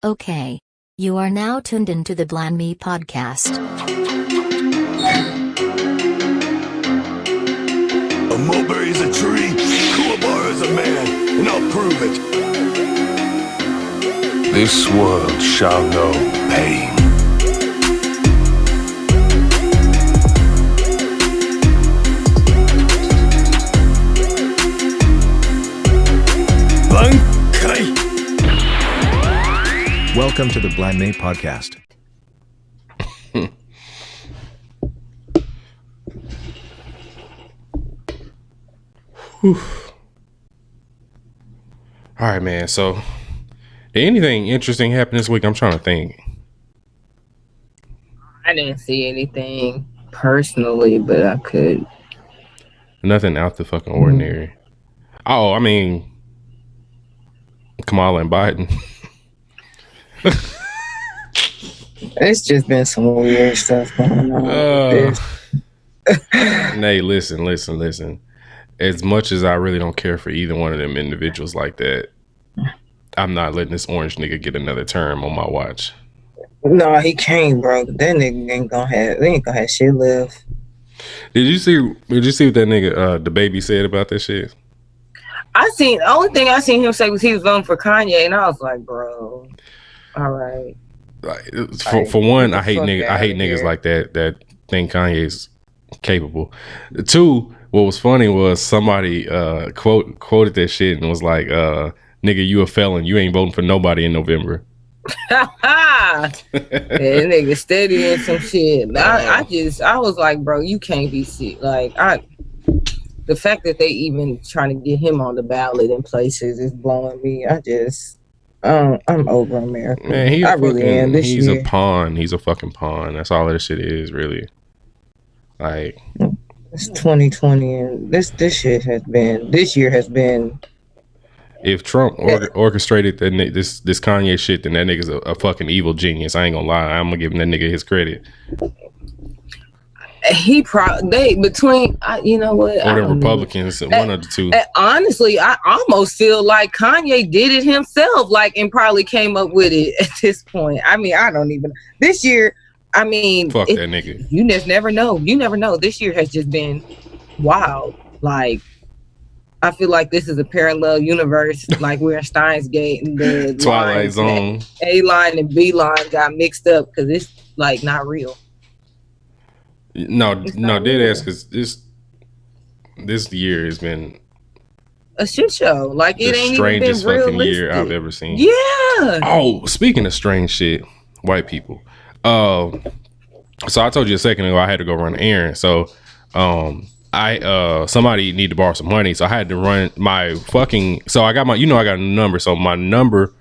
Okay. You are now tuned into the Blanime podcast. A mulberry is a tree, Kuwabara is a man, and I'll prove it. This world shall know pain. Welcome to the Blanime podcast. All right, man. So, did anything interesting happen this week? I'm trying to think. I didn't see anything personally, but I could. Nothing out the fucking ordinary. Oh, I mean, Kamala and Biden. It's just been some weird stuff going on. Nae, listen. As much as I really don't care for either one of them individuals like that, I'm not letting this orange nigga get another term on my watch. No, he can't, bro. That nigga ain't gonna have shit left. Did you see what that nigga the baby said about that shit? The only thing I seen him say was he was voting for Kanye, and I was like, bro, all right. Like, for one, I hate niggas like that think Kanye's capable. Two, what was funny was somebody quoted that shit and was like, nigga, you a felon, you ain't voting for nobody in November. That nigga steady in some shit. I was like, bro, you can't be sick. Like, the fact that they even trying to get him on the ballot in places is blowing me. I'm over America. Man, I really am. He's a pawn. He's a fucking pawn. That's all that shit is, really. Like, it's 2020, and this year has been. If Trump orchestrated this Kanye shit, then that nigga's a fucking evil genius. I ain't gonna lie. I'm gonna give him that nigga his credit. You know what? Or the Republicans, one of the two. Honestly, I almost feel like Kanye did it himself, and probably came up with it at this point. I mean, I don't even. This year, I mean, fuck that nigga. You just never know. You never know. This year has just been wild. Like, I feel like this is a parallel universe. Like, we're in Steins Gate and the Twilight Zone. A line and B line got mixed up because it's like not real. No, dead ass, because this year has been a shit show. Like, it ain't even been strangest fucking realistic. year I've ever seen. Yeah. Oh, speaking of strange shit, white people. So I told you a second ago I had to go run an errand. So somebody needed to borrow some money, so I had to run my fucking. So I got I got a number. So my number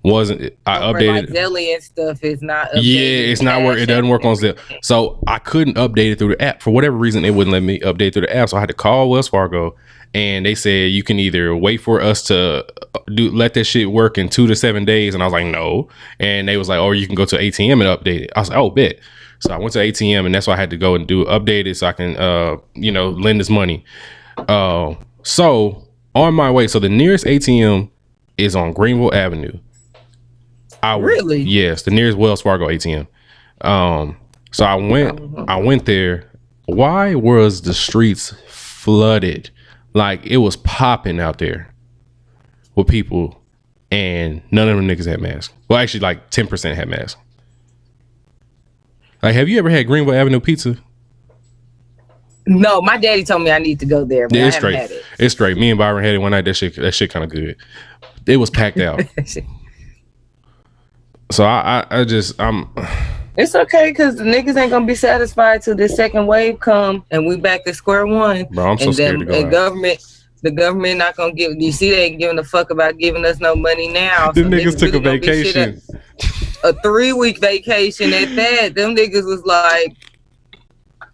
wasn't. I updated. Like Zelly and stuff is not. Yeah, it's not work. It doesn't work on Zelle. So I couldn't update it through the app for whatever reason. It wouldn't let me update through the app. So I had to call Wells Fargo, and they said you can either wait for us to let that shit work in 2 to 7 days, and I was like no, and they was like, or you can go to ATM and update it. I was like, oh, bet. So I went to ATM, and that's why I had to go and update it so I can lend this money. So on my way, so the nearest ATM is on Greenville Avenue. Really? Yes, the nearest Wells Fargo ATM. So I went there. Why was the streets flooded? Like, it was popping out there with people, and none of them niggas had masks. Well, actually, like 10% had masks. Like, have you ever had Greenville Avenue pizza? No, my daddy told me I need to go there, but I haven't had it. It's straight. Me and Byron had it one night. That shit kind of good. It was packed out. So I'm. It's okay, because the niggas ain't gonna be satisfied till this second wave come and we back to square one. Bro, I'm so scared to go out. The government not gonna give. You see, they ain't giving a fuck about giving us no money now. Them niggas took a vacation, a 3-week vacation at that. Them niggas was like,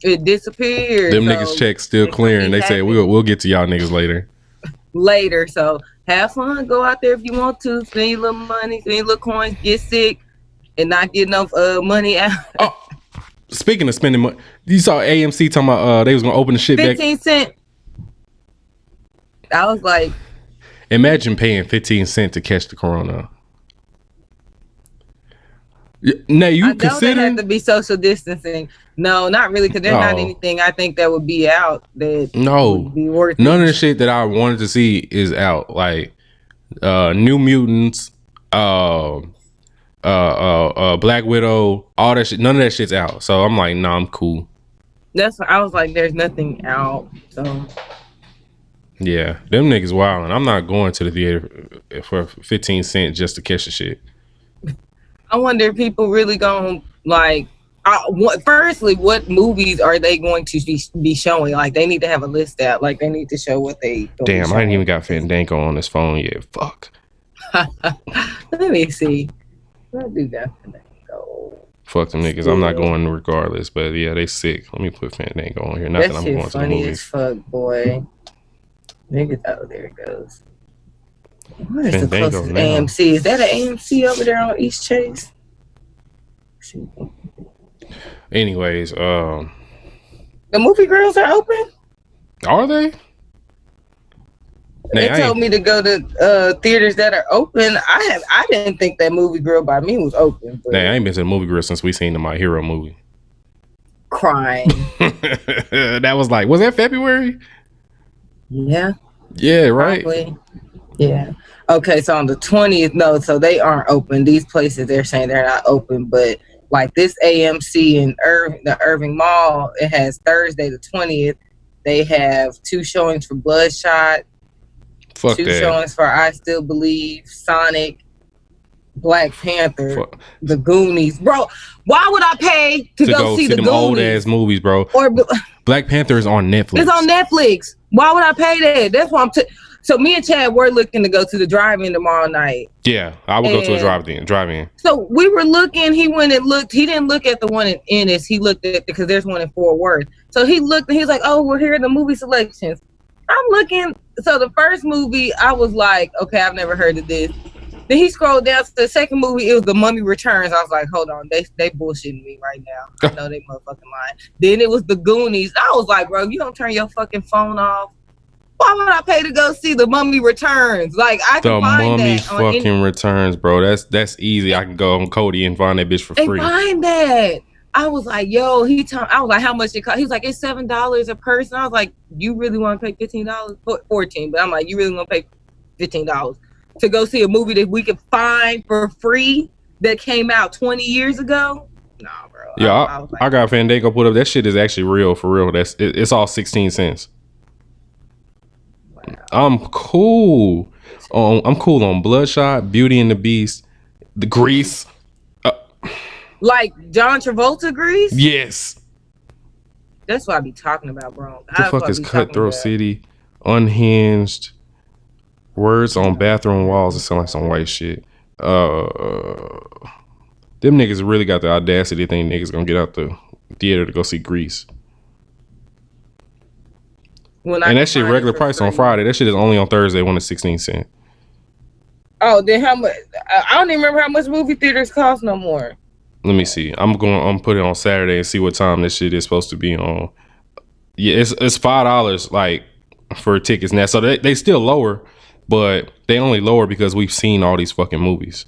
it disappeared. Them niggas checks still clearing. They say we'll get to y'all niggas later. So have fun. Go out there if you want to. Spend your little money, spend your little coins. Get sick and not get enough money out. Oh, speaking of spending money, you saw AMC talking about they was gonna open the shit 15 back. cent. I was like, imagine paying 15 cents to catch the corona. Now you I know they consider have to be social distancing. No, not really, because there's not anything I think that would be out that would be worth none it. of the shit that I wanted to see is out. Like New Mutants, Black Widow, all that shit. None of that shit's out. So I'm like, nah, I'm cool. That's what I was like. There's nothing out. So yeah, them niggas wild, and I'm not going to the theater for 15 cents just to catch the shit. I wonder if people really gonna like. Firstly, what movies are they going to be showing? Like, they need to have a list out. Like, they need to show what they. Damn, I ain't even got Fandango on this phone yet. Fuck. Let me see. I do got Fandango. Fuck them niggas. I'm not going regardless. But yeah, they sick. Let me put Fandango on here. Not that I'm going to the movies. As fuck, boy. Niggas. Oh, there it goes. What is Fandango the closest now. AMC? Is that an AMC over there on East Chase? Anyways, the movie girls are open. Are they? They told me to go to theaters that are open. I didn't think that Movie Girl by me was open. But I ain't been to the movie girl since we seen the My Hero movie. Crying. That was like, was that February? Yeah. Yeah, right. Probably. Yeah. Okay, so on the 20th, no, so they aren't open. These places, they're saying they're not open, but like this AMC in the Irving Mall, it has Thursday the 20th. They have 2 showings for Bloodshot, Fuck 2 that. showings for I Still Believe, Sonic, Black Panther, The Goonies. Bro, why would I pay to go see the them Goonies? old ass movies, bro? Or Black Panther is on Netflix. It's on Netflix. Why would I pay that? That's why so me and Chad were looking to go to the drive-in tomorrow night. Yeah, I would go to a drive-in. So we were looking. He went and looked. He didn't look at the one in Ennis. He looked at because there's one in Fort Worth. So he looked and he's like, "Oh, we're here are the movie selections." I'm looking. So the first movie, I was like, "Okay, I've never heard of this." Then he scrolled down to the second movie. It was The Mummy Returns. I was like, "Hold on, they bullshitting me right now. I know they motherfucking lying." Then it was The Goonies. I was like, "Bro, you don't turn your fucking phone off. Why would I pay to go see The Mummy Returns? Like, I can find that. The Mummy fucking returns, bro. That's easy. I can go on Cody and find that bitch for free. Find that. I was like, yo, I was like, how much it cost? He was like, it's $7 a person. I was like, you really want to pay $15? 14, but I'm like, you really want to pay $15 to go see a movie that we could find for free that came out 20 years ago? Nah, bro. Yeah, I got Fandango put up. That shit is actually real, for real. It's all 16 cents. I'm cool. I'm cool on Bloodshot, Beauty and the Beast, The Grease. Like John Travolta Grease? Yes. That's what I be talking about, bro. The fuck is Cutthroat City? Unhinged. Words on bathroom walls. It sound like some white shit. Them niggas really got the audacity to think niggas gonna get out the theater to go see Grease. And that shit regular price on Friday. That shit is only on Thursday when it's 16 cents. Oh, then how much? I don't even remember how much movie theaters cost no more. Let me see. I'm put it on Saturday and see what time this shit is supposed to be on. Yeah, it's $5 like for tickets now. So they still lower, but they only lower because we've seen all these fucking movies.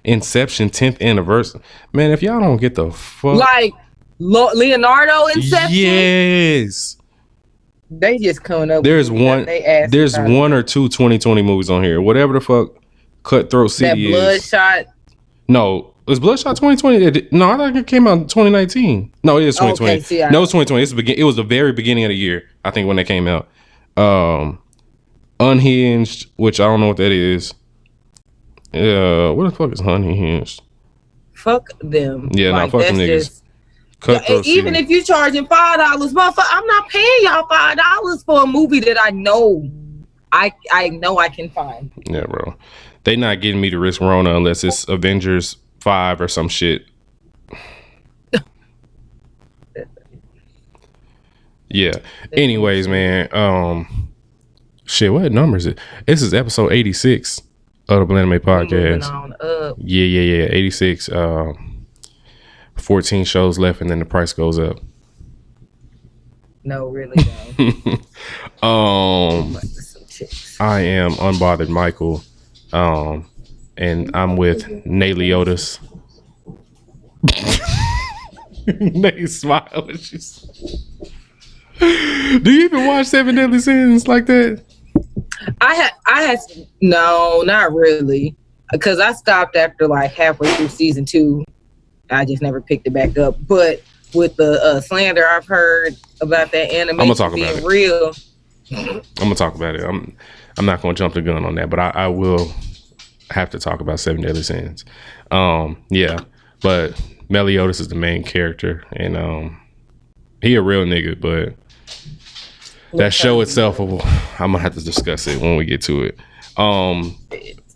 Inception 10th anniversary. Man, if y'all don't get the fuck like Leonardo Inception. Yes. They just coming up. There's one or two 2020 movies on here. Whatever the fuck Cutthroat City that Bloodshot. No, was Bloodshot 2020? No, I think it came out in 2019. No, it is 2020. Okay, see, no, it's 2020. It was the very beginning of the year, I think, when they came out. Unhinged, which I don't know what that is. What the fuck is Unhinged? Fuck them. Yeah, like, fuck them niggas. Even if you charging $5, motherfucker, I'm not paying y'all $5 for a movie that I know I know I can find. Yeah, bro. They not getting me to risk Rona unless it's Avengers 5 or some shit. Yeah. Anyways, man. Shit, what number is it? This is episode 86 of the Blanime podcast. Yeah. 86. 14 shows left and then the price goes up. No, really no. I am Unbothered Michael. and I'm with Nae Leotis. Nae smiling. Do you even watch Seven Deadly Sins like that? I had no, not really, because I stopped after like halfway through season 2. I just never picked it back up. But with the slander I've heard about that animation being real, I'm gonna talk about it. I'm not gonna jump the gun on that, but I will have to talk about Seven Deadly Sins. Yeah, but Meliodas is the main character, and he a real nigga, but that show itself, I'm gonna have to discuss it when we get to it.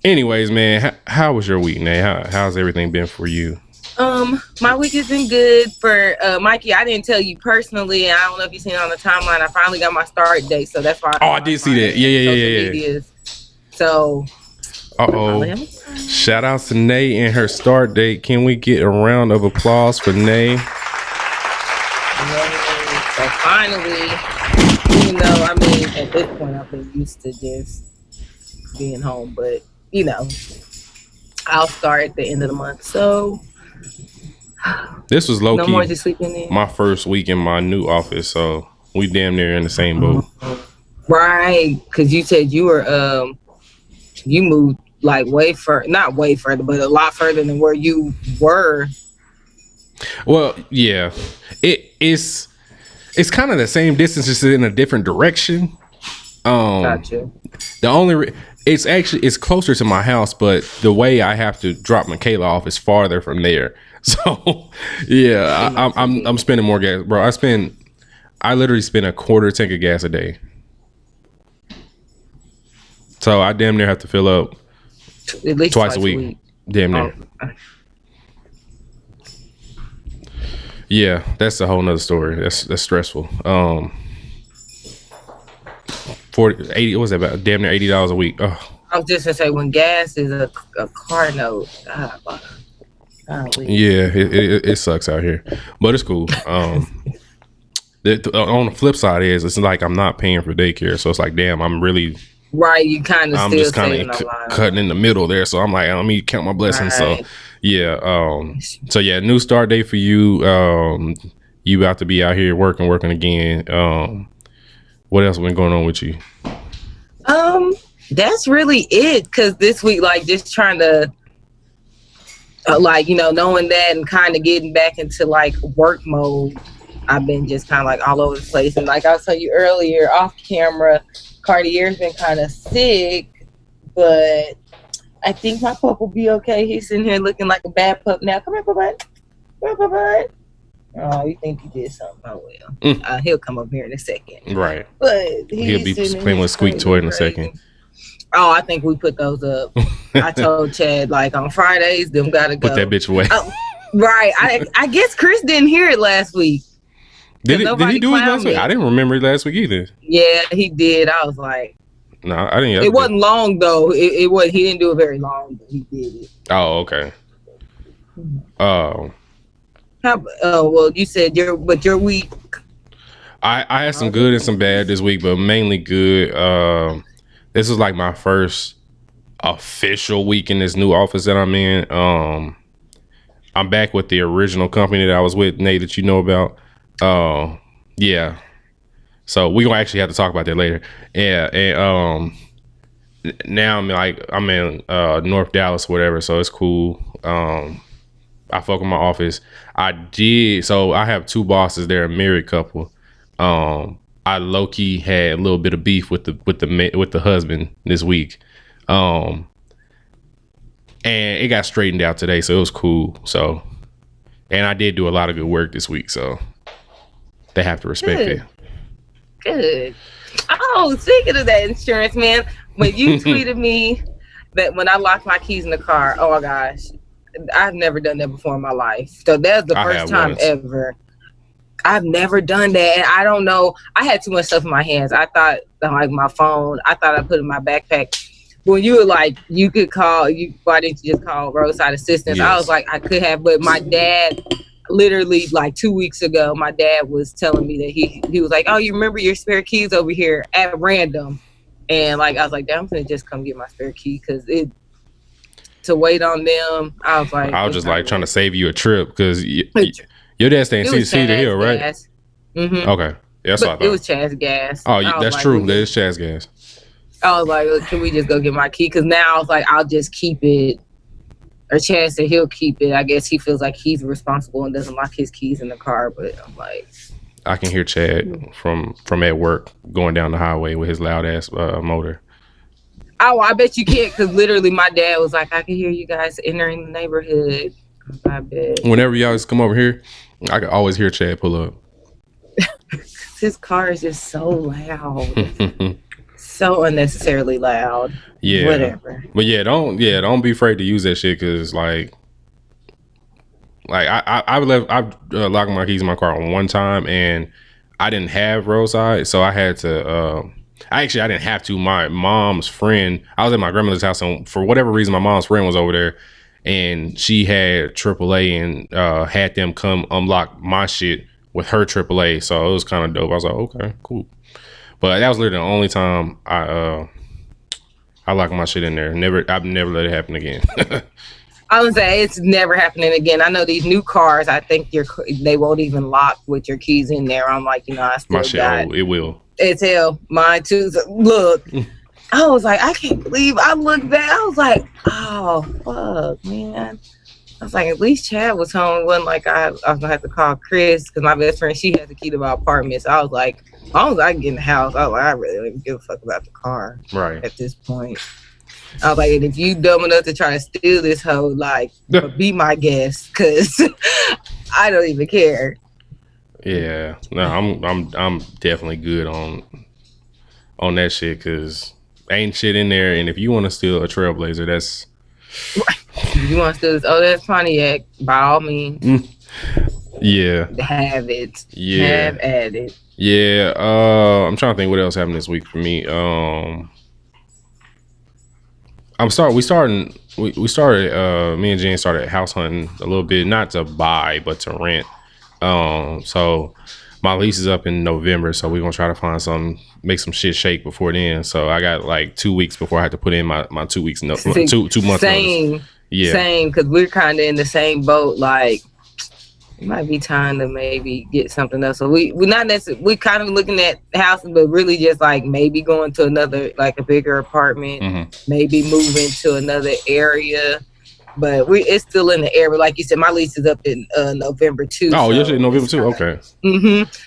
Anyways, man, how was your week, Nae? How's everything been for you? My week has been good. For Mikey, I didn't tell you personally, and I don't know if you've seen it on the timeline. I finally got my start date, so that's why. I did see that. Yeah. So. Shout out to Nae and her start date. Can we get a round of applause for Nae? So finally, even though I mean at this point I've been used to just being home, but you know, I'll start at the end of the month. So this was low key more just sleeping in. My first week in my new office, so we damn near in the same boat. Right, because you said you were you moved like not way further, but a lot further than where you were. Well, yeah, it's kind of the same distance, just in a different direction. Gotcha. The only it's closer to my house, but the way I have to drop Michaela off is farther from there. So yeah, I'm spending more gas, bro. I literally spend a quarter tank of gas a day. So I damn near have to fill up at least twice a week. Damn near. Oh. Yeah, that's a whole nother story. That's stressful. 80, what was that about? Damn near $80 a week. Oh. I was just gonna say, when gas is a car note. Yeah, it sucks out here, but it's cool. On the flip side it's like I'm not paying for daycare, so it's like, damn, I'm really right. You kind of I'm just kind of cutting in the middle there, so I'm like, let me count my blessings. Right. So yeah, new start date for you. You about to be out here working again. What else been going on with you? That's really it. Because this week, like, just trying to, knowing that and kind of getting back into like work mode. I've been just kind of like all over the place, and like I was telling you earlier off camera, Cartier's been kind of sick, but I think my pup will be okay. He's sitting here looking like a bad pup now. Come here, pup. Oh, you think he did something? Oh well. He'll come up here in a second. Right. But he'll be playing with Squeak Toy in a second. Oh, I think we put those up. I told Chad, like, on Fridays, them gotta go. Put that bitch away. Right. I guess Chris didn't hear it last week. Did he do it last week? I didn't remember it last week either. Yeah, he did. I was like, no, I didn't. It wasn't long though. It was. He didn't do it very long, but he did it. Oh, okay. Well, you said your week. I had some good and some bad this week, but mainly good. This is like my first official week in this new office that I'm in. I'm back with the original company that I was with, Nate, that you know about. Yeah. So we gonna actually have to talk about that later. Yeah, and now I'm in North Dallas, whatever. So it's cool. I fuck with my office. I have two bosses. They're a married couple. I low key had a little bit of beef with the husband this week, and it got straightened out today, so it was cool. So, and I did do a lot of good work this week, so they have to respect it. Good. Oh, speaking of that insurance, man, when you tweeted me that when I locked my keys in the car, oh my gosh, I've never done that before in my life. So that's the first time ever. I've never done that. And I don't know. I had too much stuff in my hands. I thought, like, my phone, I thought I put in my backpack. When you were like, you could call, why didn't you just call roadside assistance? Yes. I was like, I could have, but my dad, literally like 2 weeks ago, my dad was telling me that he was like, oh, you remember your spare keys over here at random? And like, I was like, damn, I'm gonna just come get my spare key, because to wait on them. I was like, I was just like trying to save you a trip because your dad staying Cedar Hill, right? Mm-hmm. Okay, yeah, that's what I thought. It was Chaz gas. Oh, that's like, true. That is Chaz gas. I was like, can we just go get my key? Because now I was like, I'll just keep it. Or Chaz said he'll keep it. I guess he feels like he's responsible and doesn't lock his keys in the car. But I'm like, I can hear Chad from at work going down the highway with his loud ass motor. Oh, I bet you can't, because literally my dad was like, I can hear you guys entering the neighborhood. I bet. Whenever y'all just come over here, I can always hear Chad pull up. His car is just so loud. So unnecessarily loud. Yeah. Whatever. But don't be afraid to use that shit, because like I've locked my keys in my car one time and I didn't have roadside, so I had to I didn't have to. My mom's friend, I was at my grandmother's house, and for whatever reason, my mom's friend was over there, and she had AAA and had them come unlock my shit with her AAA. So it was kind of dope. I was like, okay, cool. But that was literally the only time I locked my shit in there. I've never let it happen again. I would say it's never happening again. I know these new cars, I think they won't even lock with your keys in there. I'm like, I still my shit, it will. It's hell. Mine too. So, look, I was like, I can't believe I looked back. I was like, oh, fuck, man. I was like, at least Chad was home. It wasn't like I was going to have to call Chris, because my best friend, she had the key to my apartment. So I was like, as long as I can get in the house, I was like, I really don't even give a fuck about the car. Right. At this point. I was like, and if you dumb enough to try to steal this hoe, like, be my guest, because I don't even care. Yeah, no, I'm definitely good on that shit, because ain't shit in there. And if you want to steal a Trailblazer, that's right. You want to steal this? Oh, that's Pontiac. By all means, yeah, have it. Yeah, have at it. Yeah, I'm trying to think what else happened this week for me. We started. Me and Jen started house hunting a little bit, not to buy but to rent. So my lease is up in November, so we're gonna try to make some shit shake before then. So I got like 2 weeks before I have to put in my 2 weeks no 2 months same notice. Yeah, same, because we're kind of in the same boat. Like, it might be time to maybe get something else. So we're not necessarily, we kind of looking at houses, but really just like maybe going to another, like a bigger apartment, maybe moving to another area. But it's still in the area. Like you said, my lease is up in November too. Oh, you're in November too? Okay.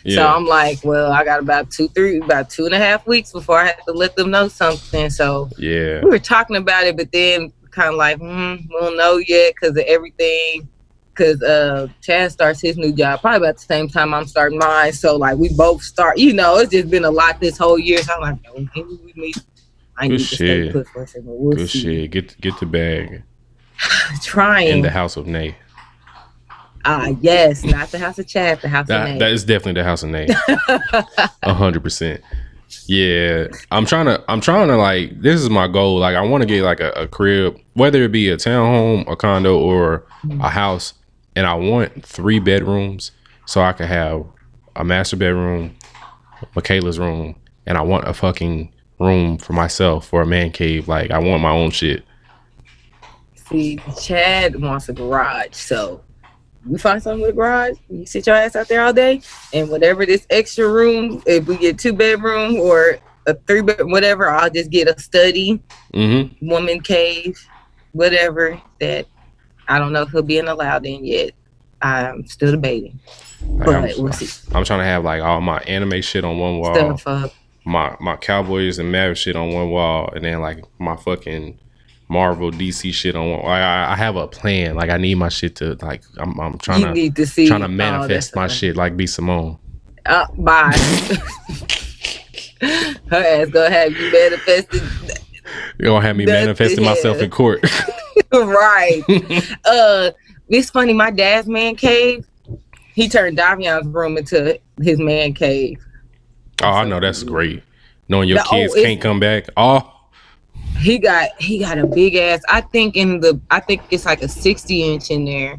Yeah. So I'm like, well, I got about 2.5 weeks before I have to let them know something. So yeah, we were talking about it, but then kind of like, we don't know yet because of everything. Because Chad starts his new job probably about the same time I'm starting mine. So like we both start, it's just been a lot this whole year. So I'm like, no, maybe we meet. I need to stay put for a second. We'll see. Shit. Get the bag. Trying. In the house of Nae. Yes, not the house of Chad, the house of Nae. That is definitely the house of Nae. 100%. Yeah, I'm trying to like, this is my goal. Like, I want to get like a crib, whether it be a townhome, a condo, or a house, and I want 3 bedrooms so I can have a master bedroom, Michaela's room, and I want a fucking room for myself, for a man cave. Like, I want my own shit. See, Chad wants a garage, so you find something with a garage, you sit your ass out there all day, and whatever this extra room, if we get 2 bedroom or a 3 bedroom, whatever, I'll just get a study, woman cave, whatever. That I don't know if he'll be allowed in yet. I'm still debating, but we'll see. I'm trying to have like all my anime shit on one wall, stuff up. My Cowboys and Mavericks shit on one wall, and then like my fucking Marvel DC shit on one. I have a plan. Like, I need my shit to like, I'm trying to manifest my shit like B Simone. Bye. Her ass gonna have you manifested. You gonna have me manifesting myself in court. Right. It's funny, my dad's man cave, he turned Davion's room into his man cave. Oh, I know, that's great. Knowing your kids can't come back. Oh, he got a big ass, I think it's like a 60-inch in there.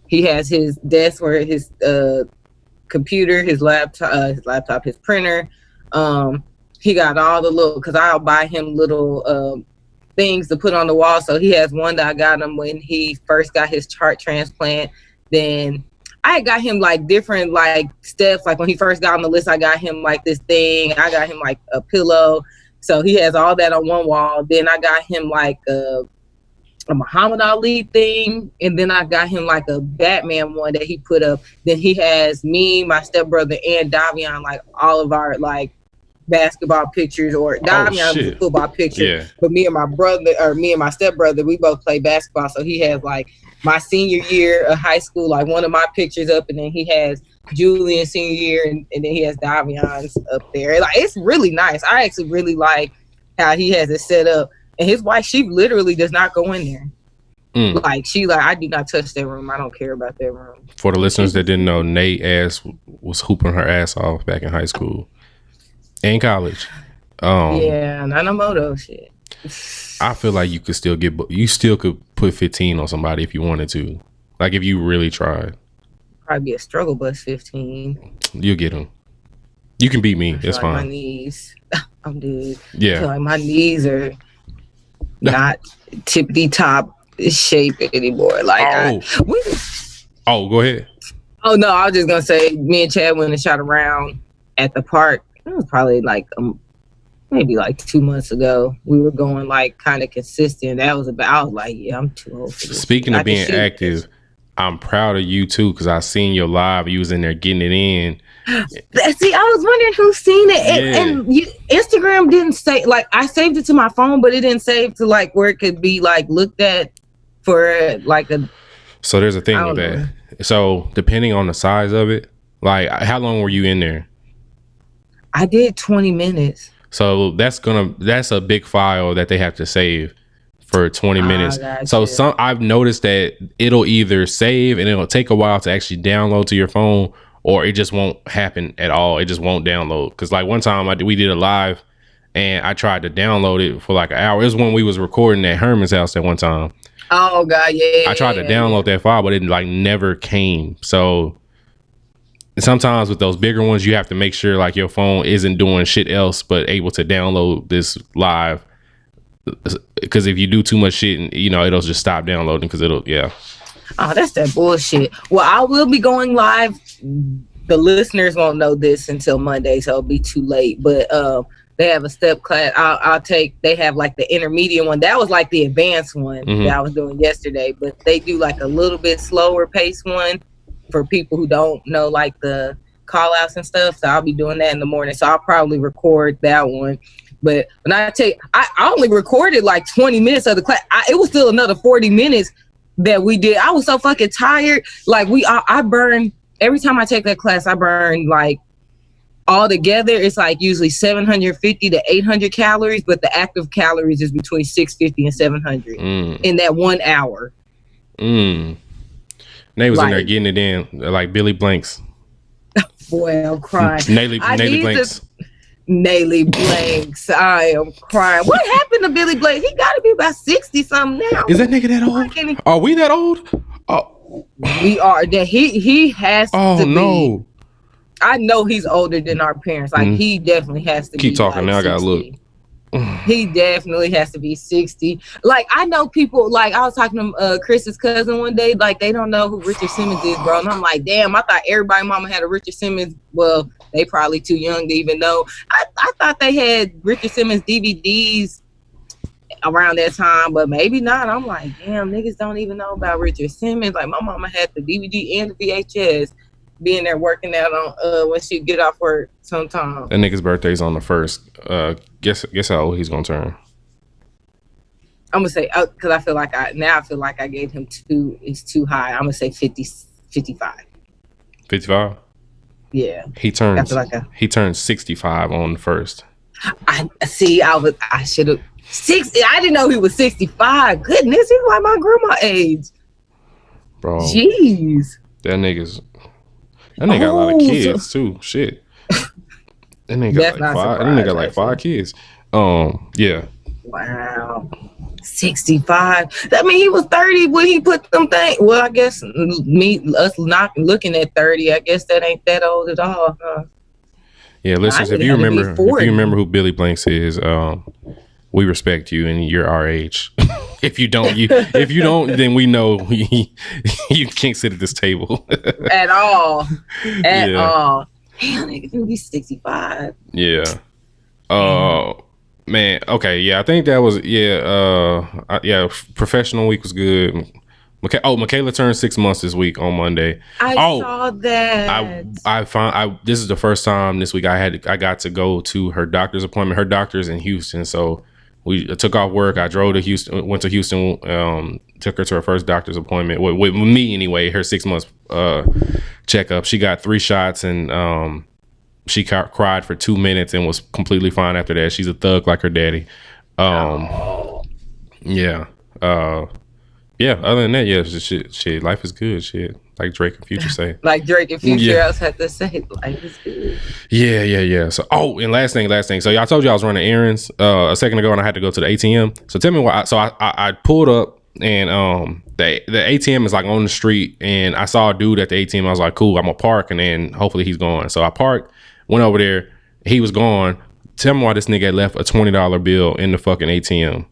He has his desk where his computer, his laptop, his printer. He got all the little, because I'll buy him little things to put on the wall. So he has one that I got him when he first got his heart transplant. Then I got him like different like steps. Like when he first got on the list, I got him like this thing. I got him like a pillow. So he has all that on one wall. Then I got him like a Muhammad Ali thing. And then I got him like a Batman one that he put up. Then he has me, my stepbrother, and Davion, like all of our like basketball pictures, or Davion was a football picture. Yeah. But me and my stepbrother, we both play basketball. So he has like my senior year of high school, like one of my pictures up, and then he has Julian's senior year, and then he has Davion's up there. Like, it's really nice. I actually really like how he has it set up. And his wife, she literally does not go in there. Like, she like, I do not touch that room. I don't care about that room. For the listeners that didn't know, Nae was hooping her ass off back in high school and college. Yeah, not no moto shit. I feel like you still could put 15 on somebody if you wanted to. Like, if you really tried. Probably be a struggle bus 15. You'll get them. You can beat me. It's like fine. My knees. I'm dead. Yeah. I feel like my knees are not tippity top shape anymore. Like, go ahead. Oh no, I was just gonna say, me and Chad went and shot around at the park. It was probably like maybe like 2 months ago. We were going like kind of consistent. I was like, yeah, I'm too old for this. Speaking of being active, I'm proud of you too, because I seen your live. You was in there getting it in. See, I was wondering who seen it, and Instagram didn't say, like, I saved it to my phone, but it didn't save to like where it could be like looked at for like a. So there's a thing with that. So depending on the size of it, like, how long were you in there? I did 20 minutes. So that's a big file that they have to save for 20 minutes. So I've noticed that it'll either save and it'll take a while to actually download to your phone, or it just won't happen at all. It just won't download. Because like one time we did a live and I tried to download it for like an hour. It was when we was recording at Herman's house at one time. Oh God, yeah. I tried to download that file, but it like never came. So sometimes with those bigger ones, you have to make sure like your phone isn't doing shit else but able to download this live. Because if you do too much shit, it'll just stop downloading because Oh, that's that bullshit. Well, I will be going live. The listeners won't know this until Monday, so it'll be too late. But they have a step class. They have like the intermediate one. That was like the advanced one that I was doing yesterday. But they do like a little bit slower pace one for people who don't know like the call outs and stuff. So I'll be doing that in the morning. So I'll probably record that one. But when I tell you, I only recorded like 20 minutes of the class. It was still another 40 minutes that we did. I was so fucking tired. Like I burn, every time I take that class, I burn like all together. It's like usually 750 to 800 calories, but the active calories is between 650 and 700 in that 1 hour. Nae was in there getting it in like Billy Blanks. Boy, I'm crying. Nae Blanks. Nae Blanks. I am crying. What happened to Billy Blanks? He got to be about 60 something now. Is that nigga that old? Are we that old? Oh, we are. That he has to be. No. I know he's older than our parents. Like he definitely has to keep be talking. Like now 60. I gotta look. He definitely has to be 60. Like I know people, like I was talking to Chris's cousin one day, like they don't know who Richard Simmons is, bro. And I'm like, damn, I thought everybody mama had a Richard Simmons. Well, they probably too young to even know. I thought they had Richard Simmons DVDs around that time, but maybe not. I'm like, damn, niggas don't even know about Richard Simmons. Like my mama had the DVD and the VHS, being there working out on when she get off work sometime. That nigga's birthday's on the 1st. Guess how old he's gonna turn. I'm gonna say, because I feel like I gave him it's too high. I'm gonna say 55. 55? Yeah. He turns 65 on the 1st. I should have 60. I didn't know he was 65. Goodness, he's like my grandma age. Bro. Jeez. That nigga got a lot of kids too. Shit. That nigga got like 5 kids. Yeah. Wow. 65. That mean he was 30 when he put them things. Well, I guess us not looking at 30, I guess that ain't that old at all, huh? Yeah, listeners, if you remember who Billy Blanks is, we respect you and you're our age. If you don't, then we know you can't sit at this table at all. At all. Damn, nigga gonna be 65. Yeah. Man. Okay. Yeah. I think that was Professional week was good. Michaela turned 6 months this week on Monday. I saw that. This is the first time this week I got to go to her doctor's appointment. Her doctor's in Houston, so we took off work. I drove to Houston, went to Houston, took her to her first doctor's appointment with me anyway. Her 6 months checkup. She got 3 shots and she cried for 2 minutes and was completely fine after that. She's a thug like her daddy. Yeah. Yeah, other than that, yeah, shit, life is good, shit. Like Drake and Future say. Like Drake and Future else had to say, life is good. Yeah. So, and last thing. So, I told you I was running errands a second ago, and I had to go to the ATM. So, tell me why. So, I pulled up, and the ATM is like on the street, and I saw a dude at the ATM. I was like, cool, I'm gonna park, and then hopefully he's gone. So, I parked, went over there, he was gone. Tell me why this nigga had left a $20 bill in the fucking ATM.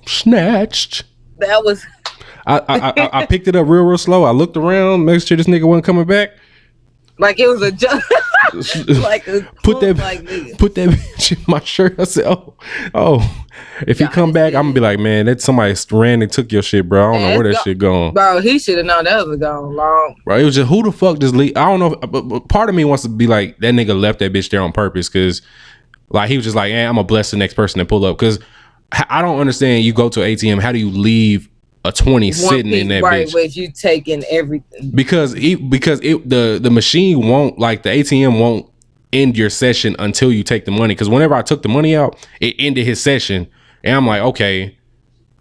Snatched. That was. I picked it up real slow. I looked around, make sure this nigga wasn't coming back. Like it was a joke. Like a put that bitch in my shirt. I said, oh. If he come back, I'm gonna be like, man, that somebody ran and took your shit, bro. I don't know where that shit going. Bro, he should have known that was gone long. Bro, it was just who the fuck just leave? I don't know. But part of me wants to be like, that nigga left that bitch there on purpose, because like he was just like, I'm gonna bless the next person that pull up, because I don't understand. You go to an ATM, how do you leave a 20 sitting in that bitch? Right, you taking everything. Because the machine won't, like the ATM won't end your session until you take the money. Because whenever I took the money out, it ended his session, and I'm like, okay.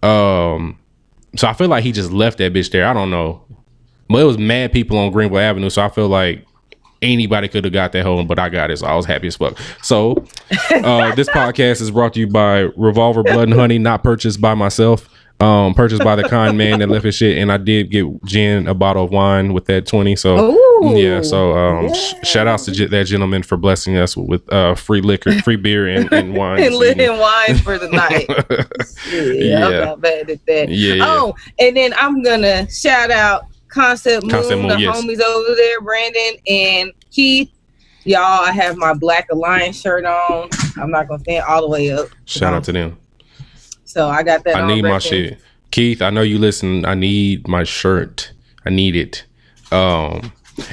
So I feel like he just left that bitch there. I don't know, but it was mad people on Greenville Avenue, so I feel like anybody could have got that home, but I got it, so I was happy as fuck. So this podcast is brought to you by Revolver Blood and Honey, not purchased by myself, purchased by the kind man that left his shit, and I did get Jen a bottle of wine with that 20. So yeah, so shout outs to that gentleman for blessing us with free liquor, free beer and wine and wine for the night. I'm not bad at that. Oh, and then I'm gonna shout out Concept Moon, the homies over there, Brandon and Keith. Y'all, I have my Black Alliance shirt on. I'm not gonna stand all the way up. Shout out to them. So I got that. I need my shit. Keith, I know you listen. I need my shirt. I need it.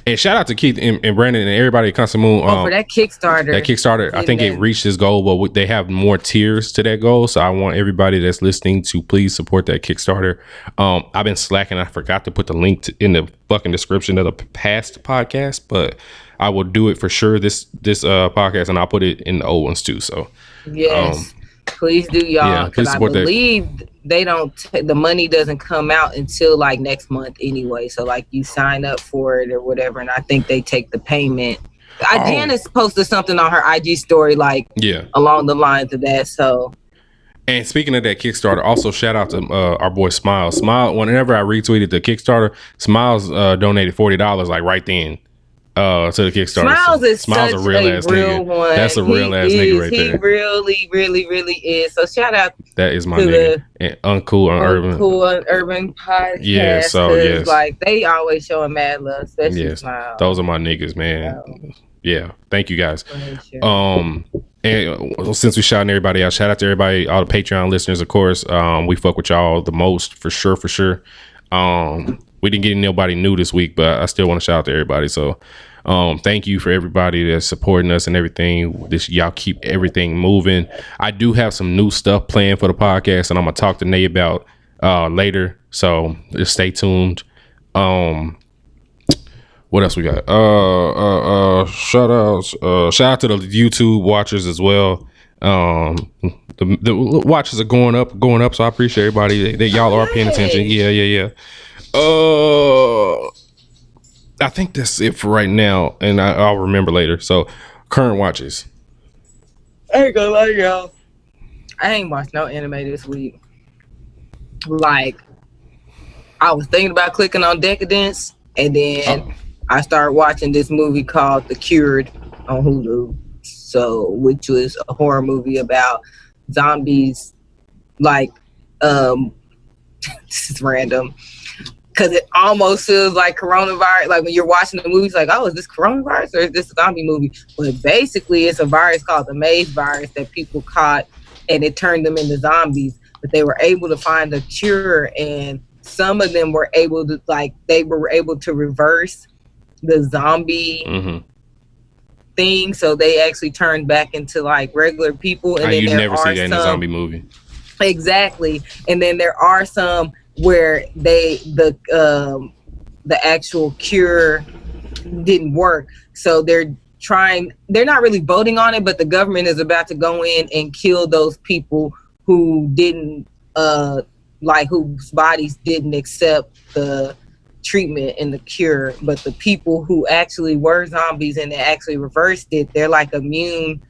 And shout out to Keith and Brandon and everybody at Concept Moon. For that Kickstarter. I think it reached its goal, but they have more tiers to that goal. So I want everybody that's listening to please support that Kickstarter. I've been slacking. I forgot to put the link in the fucking description of the past podcast, but I will do it for sure this podcast, and I'll put it in the old ones too. So yes. Please do, y'all, because I believe they don't. The money doesn't come out until like next month anyway. So like you sign up for it or whatever, and I think they take the payment. Janice posted something on her IG story along the lines of that. So. And speaking of that Kickstarter, also shout out to our boy Smiles. Whenever I retweeted the Kickstarter, Smiles donated $40 like right then. To the Kickstarter. Smiles a real ass nigga. One. That's a real ass nigga right there. He really, really, really is. So shout out. That is my nigga. And Uncool on Urban podcast. Yeah, so yes. Like they always showing mad love, especially Smiles. Those are my niggas, man. Yeah. Thank you guys. And since we shouting everybody out, shout out to everybody, all the Patreon listeners, of course. We fuck with y'all the most for sure. We didn't get nobody new this week, but I still want to shout out to everybody. So thank you for everybody that's supporting us and everything. Y'all keep everything moving. I do have some new stuff planned for the podcast, and I'm going to talk to Nae about later. So just stay tuned. What else we got? Shout out to the YouTube watchers as well. The watches are going up. So I appreciate everybody that y'all are paying attention. Yeah. I think that's it for right now, and I'll remember later. So, current watches. I ain't gonna lie, y'all. I ain't watched no anime this week. Like, I was thinking about clicking on Decadence, and then I started watching this movie called The Cured on Hulu. So, which was a horror movie about zombies, like, this is random, because it almost feels like coronavirus. Like when you're watching the movie, it's like, oh, is this coronavirus or is this a zombie movie? But basically, it's a virus called the Maze virus that people caught, and it turned them into zombies. But they were able to find a cure, and some of them were able to, like, they were able to reverse the zombie thing. So they actually turned back into like regular people. And then you never see that in a zombie movie. Exactly. And then there are some where the actual cure didn't work. So they're not really voting on it, but the government is about to go in and kill those people who didn't whose bodies didn't accept the treatment and the cure. But the people who actually were zombies and they actually reversed it, they're like immune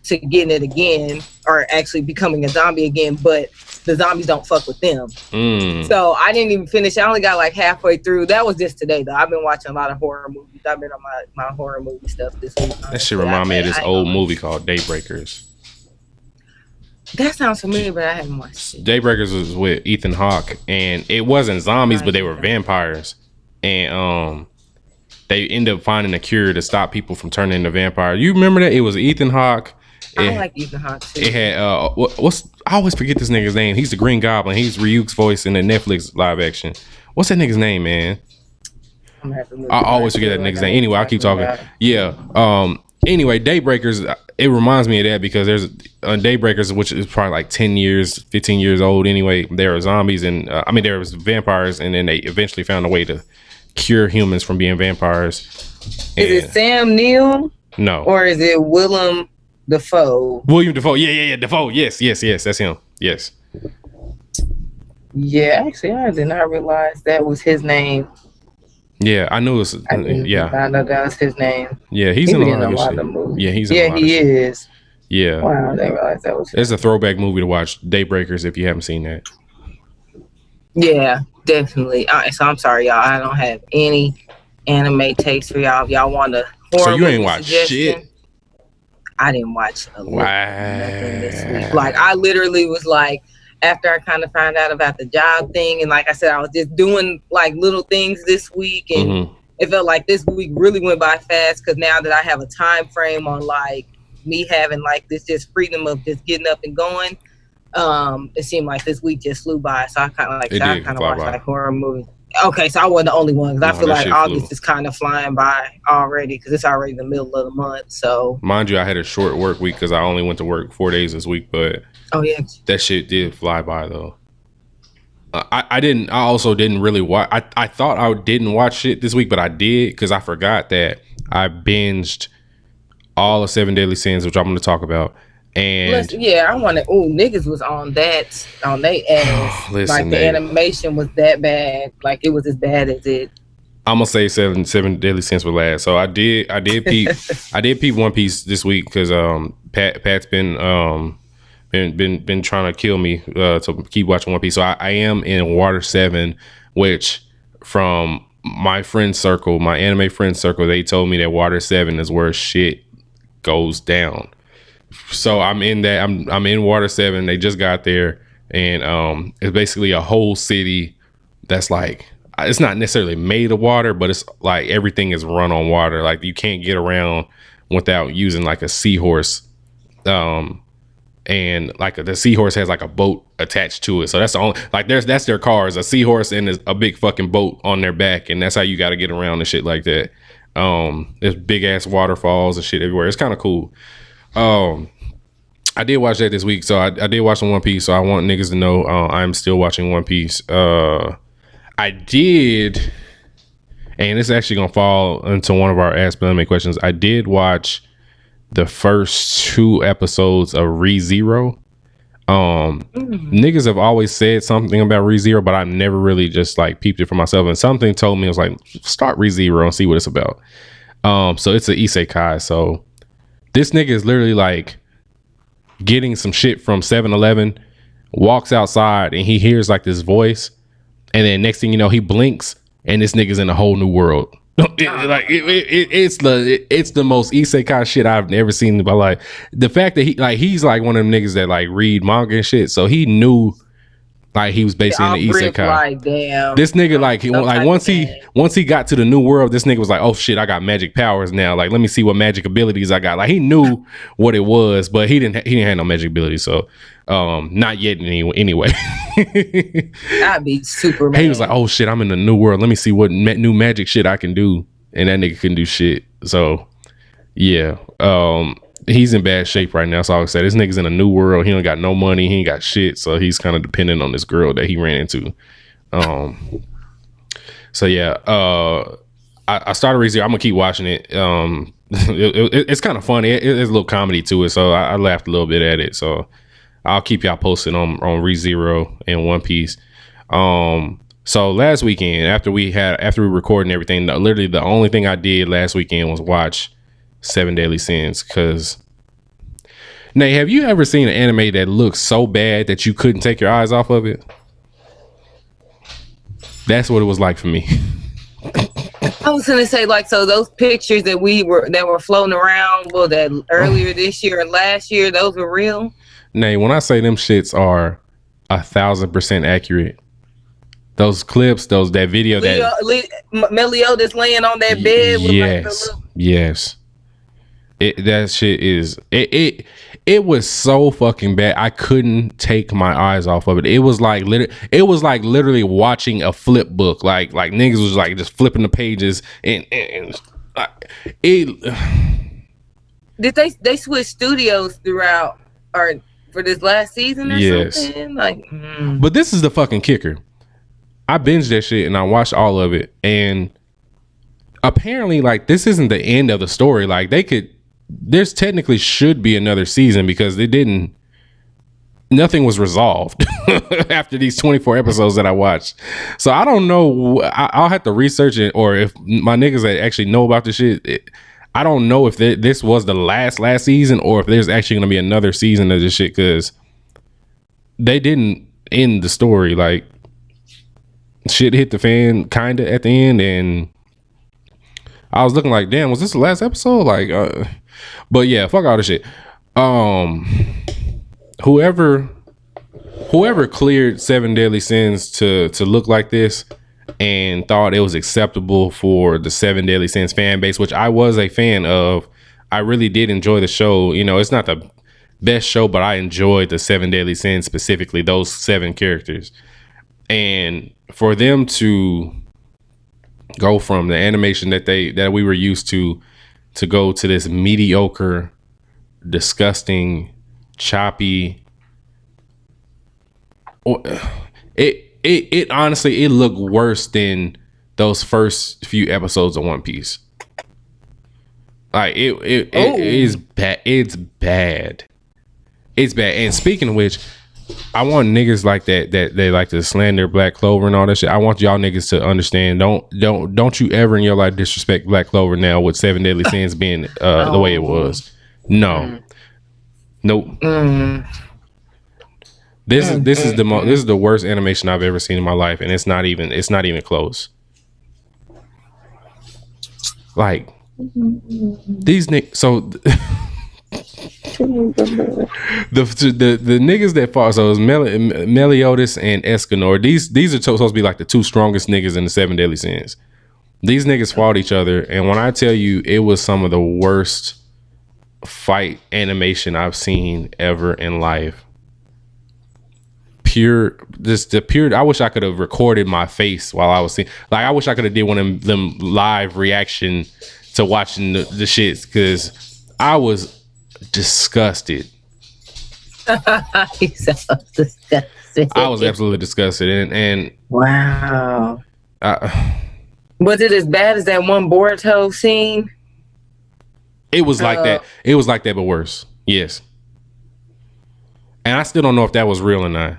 to getting it again or actually becoming a zombie again, but the zombies don't fuck with them. So I didn't even finish. I only got like halfway through. That was just today though. I've been watching a lot of horror movies. I've been on my horror movie stuff this week. That shit remind me of this old movie called Daybreakers. That sounds familiar, but I haven't watched it. Daybreakers was with Ethan Hawke, and it wasn't zombies, but they were vampires. And they end up finding a cure to stop people from turning into vampires. You remember that? It was Ethan Hawke. I like Ethan Hawke too. It had I always forget this nigga's name. He's the Green Goblin. He's Ryuk's voice in the Netflix live action. What's that nigga's name, man? I always forget that nigga's name. Anyway, I'll keep talking. Yeah. Anyway, Daybreakers, it reminds me of that because there's Daybreakers, which is probably like 10 years, 15 years old anyway. There were zombies and there was vampires, and then they eventually found a way to cure humans from being vampires. Is it Sam Neill? No. Or is it William Dafoe? William Dafoe. Yeah. Dafoe. Yes. That's him. Yes. Yeah, actually, I did not realize that was his name. Yeah, I knew it was. I know that was his name. Yeah, he's in a lot of movies. Yeah, he's in a lot of shit. Yeah, he is. Yeah. Wow, I didn't realize that was him. It's a throwback movie to watch, Daybreakers, if you haven't seen that. Yeah, definitely. So I'm sorry, y'all. I don't have any anime takes for y'all. If y'all want to So you ain't watch shit? I didn't watch nothing this week. Like, I literally was like, after I kind of found out about the job thing, and like I said, I was just doing like little things this week, and it felt like this week really went by fast because now that I have a time frame on like me having like this just freedom of just getting up and going, it seemed like this week just flew by. So I kind of watched like horror movies. Okay, so I wasn't the only one because I feel like August is kind of flying by already because it's already the middle of the month. So mind you, I had a short work week because I only went to work 4 days this week, but that shit did fly by though. I also didn't really watch. I thought I didn't watch shit this week, but I did because I forgot that I binged all of 7 Deadly Sins, which I'm going to talk about. And I want to. Oh, niggas was on their ass. Like the animation was that bad. Like it was as bad as it. I'm gonna say seven Deadly Sins were last. So I did peep One Piece this week because Pat's been trying to kill me to keep watching One Piece. So I am in Water 7, which from my friend circle, my anime friend circle, they told me that Water 7 is where shit goes down. So I'm in that. I'm in Water 7. They just got there, and it's basically a whole city that's like, it's not necessarily made of water, but it's like everything is run on water. Like you can't get around without using like a seahorse, and like the seahorse has like a boat attached to it. So that's the only that's their cars, a seahorse and a big fucking boat on their back, and that's how you got to get around and shit like that. There's big ass waterfalls and shit everywhere. It's kind of cool. I did watch that this week, so I did watch One Piece. So I want niggas to know I'm still watching One Piece. I did, and it's actually gonna fall into one of our Ask Blanime questions. I did watch the first 2 episodes of ReZero. Niggas have always said something about ReZero, but I've never really just like peeped it for myself. And something told me, I was like, start ReZero and see what it's about. So it's an isekai. So this nigga is literally like getting some shit from 7-Eleven, walks outside, and he hears like this voice, and then next thing you know, he blinks, and this nigga's in a whole new world. It's the most isekai shit I've ever seen in my life. The fact that he's like one of them niggas that like read manga and shit, so he knew like he was basically in the isekai. Like, damn. This nigga once he got to the new world, this nigga was like, oh shit, I got magic powers now. Like, let me see what magic abilities I got. Like, he knew what it was, but he didn't have no magic abilities. So not yet anyway. That'd be Superman. He was like, oh shit, I'm in the new world. Let me see what new magic shit I can do. And that nigga couldn't do shit. So yeah, he's in bad shape right now. So I would say this nigga's in a new world. He don't got no money. He ain't got shit. So he's kind of dependent on this girl that he ran into. So yeah, I started ReZero. I'm gonna keep watching it. It's kind of funny. There's a little comedy to it. So I laughed a little bit at it. So I'll keep y'all posted on ReZero and One Piece. So last weekend, after we recorded and everything, literally the only thing I did last weekend was watch 7 Deadly Sins. Because Nae, have you ever seen an anime that looks so bad that you couldn't take your eyes off of it? That's what it was like for me. I was gonna say, like, so those pictures that were floating around, that earlier this year or last year, those were real? Nae, when I say them shits are 1,000% accurate, those clips, that video, Meliodas laying on that bed. Yes. That shit is it was so fucking bad. I couldn't take my eyes off of it. It was like literally watching a flip book. Like niggas was like just flipping the pages and it. Did they switch studios throughout or for this last season or something? Like, But this is the fucking kicker. I binged that shit and I watched all of it, and apparently like this isn't the end of the story. Like there's technically should be another season because nothing was resolved after these 24 episodes that I watched. So I don't know. I'll have to research it, or if my niggas that actually know about this shit, I don't know if this was the last season or if there's actually going to be another season of this shit, because they didn't end the story. Like, shit hit the fan kind of at the end, and I was looking like, damn, was this the last episode? Like, but yeah, fuck all this shit. Whoever cleared 7 Deadly Sins to look like this and thought it was acceptable for the 7 Deadly Sins fan base, which I was a fan of. I really did enjoy the show. You know, it's not the best show, but I enjoyed the 7 Deadly Sins, specifically those 7 characters. And for them to go from the animation that we were used to go to this mediocre, disgusting, choppy, it honestly, it looked worse than those first few episodes of One Piece. Like it is bad. It's bad. And speaking of which, I want niggas like that they like to slander Black Clover and all that shit. I want y'all niggas to understand. Don't you ever in your life disrespect Black Clover now with 7 Deadly Sins being the way it was. No. Nope. This is the worst animation I've ever seen in my life, and it's not even close. Like these niggas. So the niggas that fought, so it was Meliodas and Escanor. These are supposed to be like the 2 strongest niggas in the 7 Deadly Sins. These niggas fought each other, and when I tell you, it was some of the worst fight animation I've seen ever in life. I wish I could have recorded my face while I was seeing. Like, I wish I could have did one of them live reaction to watching the shits, because I was disgusted. He's so disgusted. I was absolutely disgusted, and wow. Was it as bad as that one Boruto scene? It was like that. It was like that, but worse. Yes. And I still don't know if that was real or not.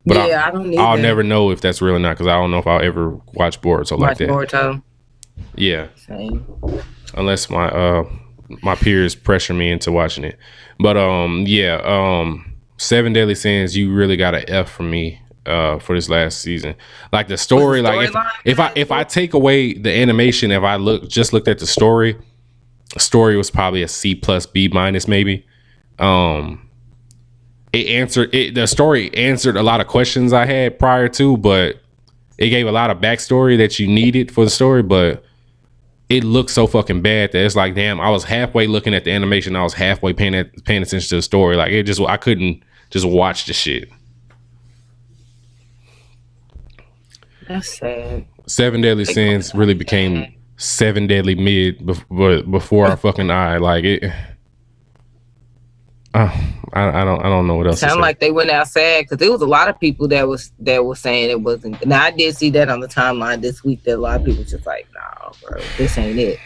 But yeah, I don't need I'll never know if that's real or not, because I don't know if I'll ever watch Boruto like that. Boruto. Yeah. Same. Unless my peers pressure me into watching it. But 7 Deadly Sins, you really got an F from me. for this last season. Like the story, like if I take away the animation, if I looked at the story was probably a C plus B minus maybe. The story answered a lot of questions I had prior to, but it gave a lot of backstory that you needed for the story, but it looked so fucking bad that it's like, damn, I was halfway looking at the animation, I was halfway paying attention to the story. Like I couldn't just watch the shit. That's sad. 7 Deadly Sins really became 7 Deadly Mid before our fucking eye. Like it. I don't know what else. Sound like they went outside because there was a lot of people that was saying it wasn't. Now I did see that on the timeline this week that a lot of people just like, nah, bro, this ain't it.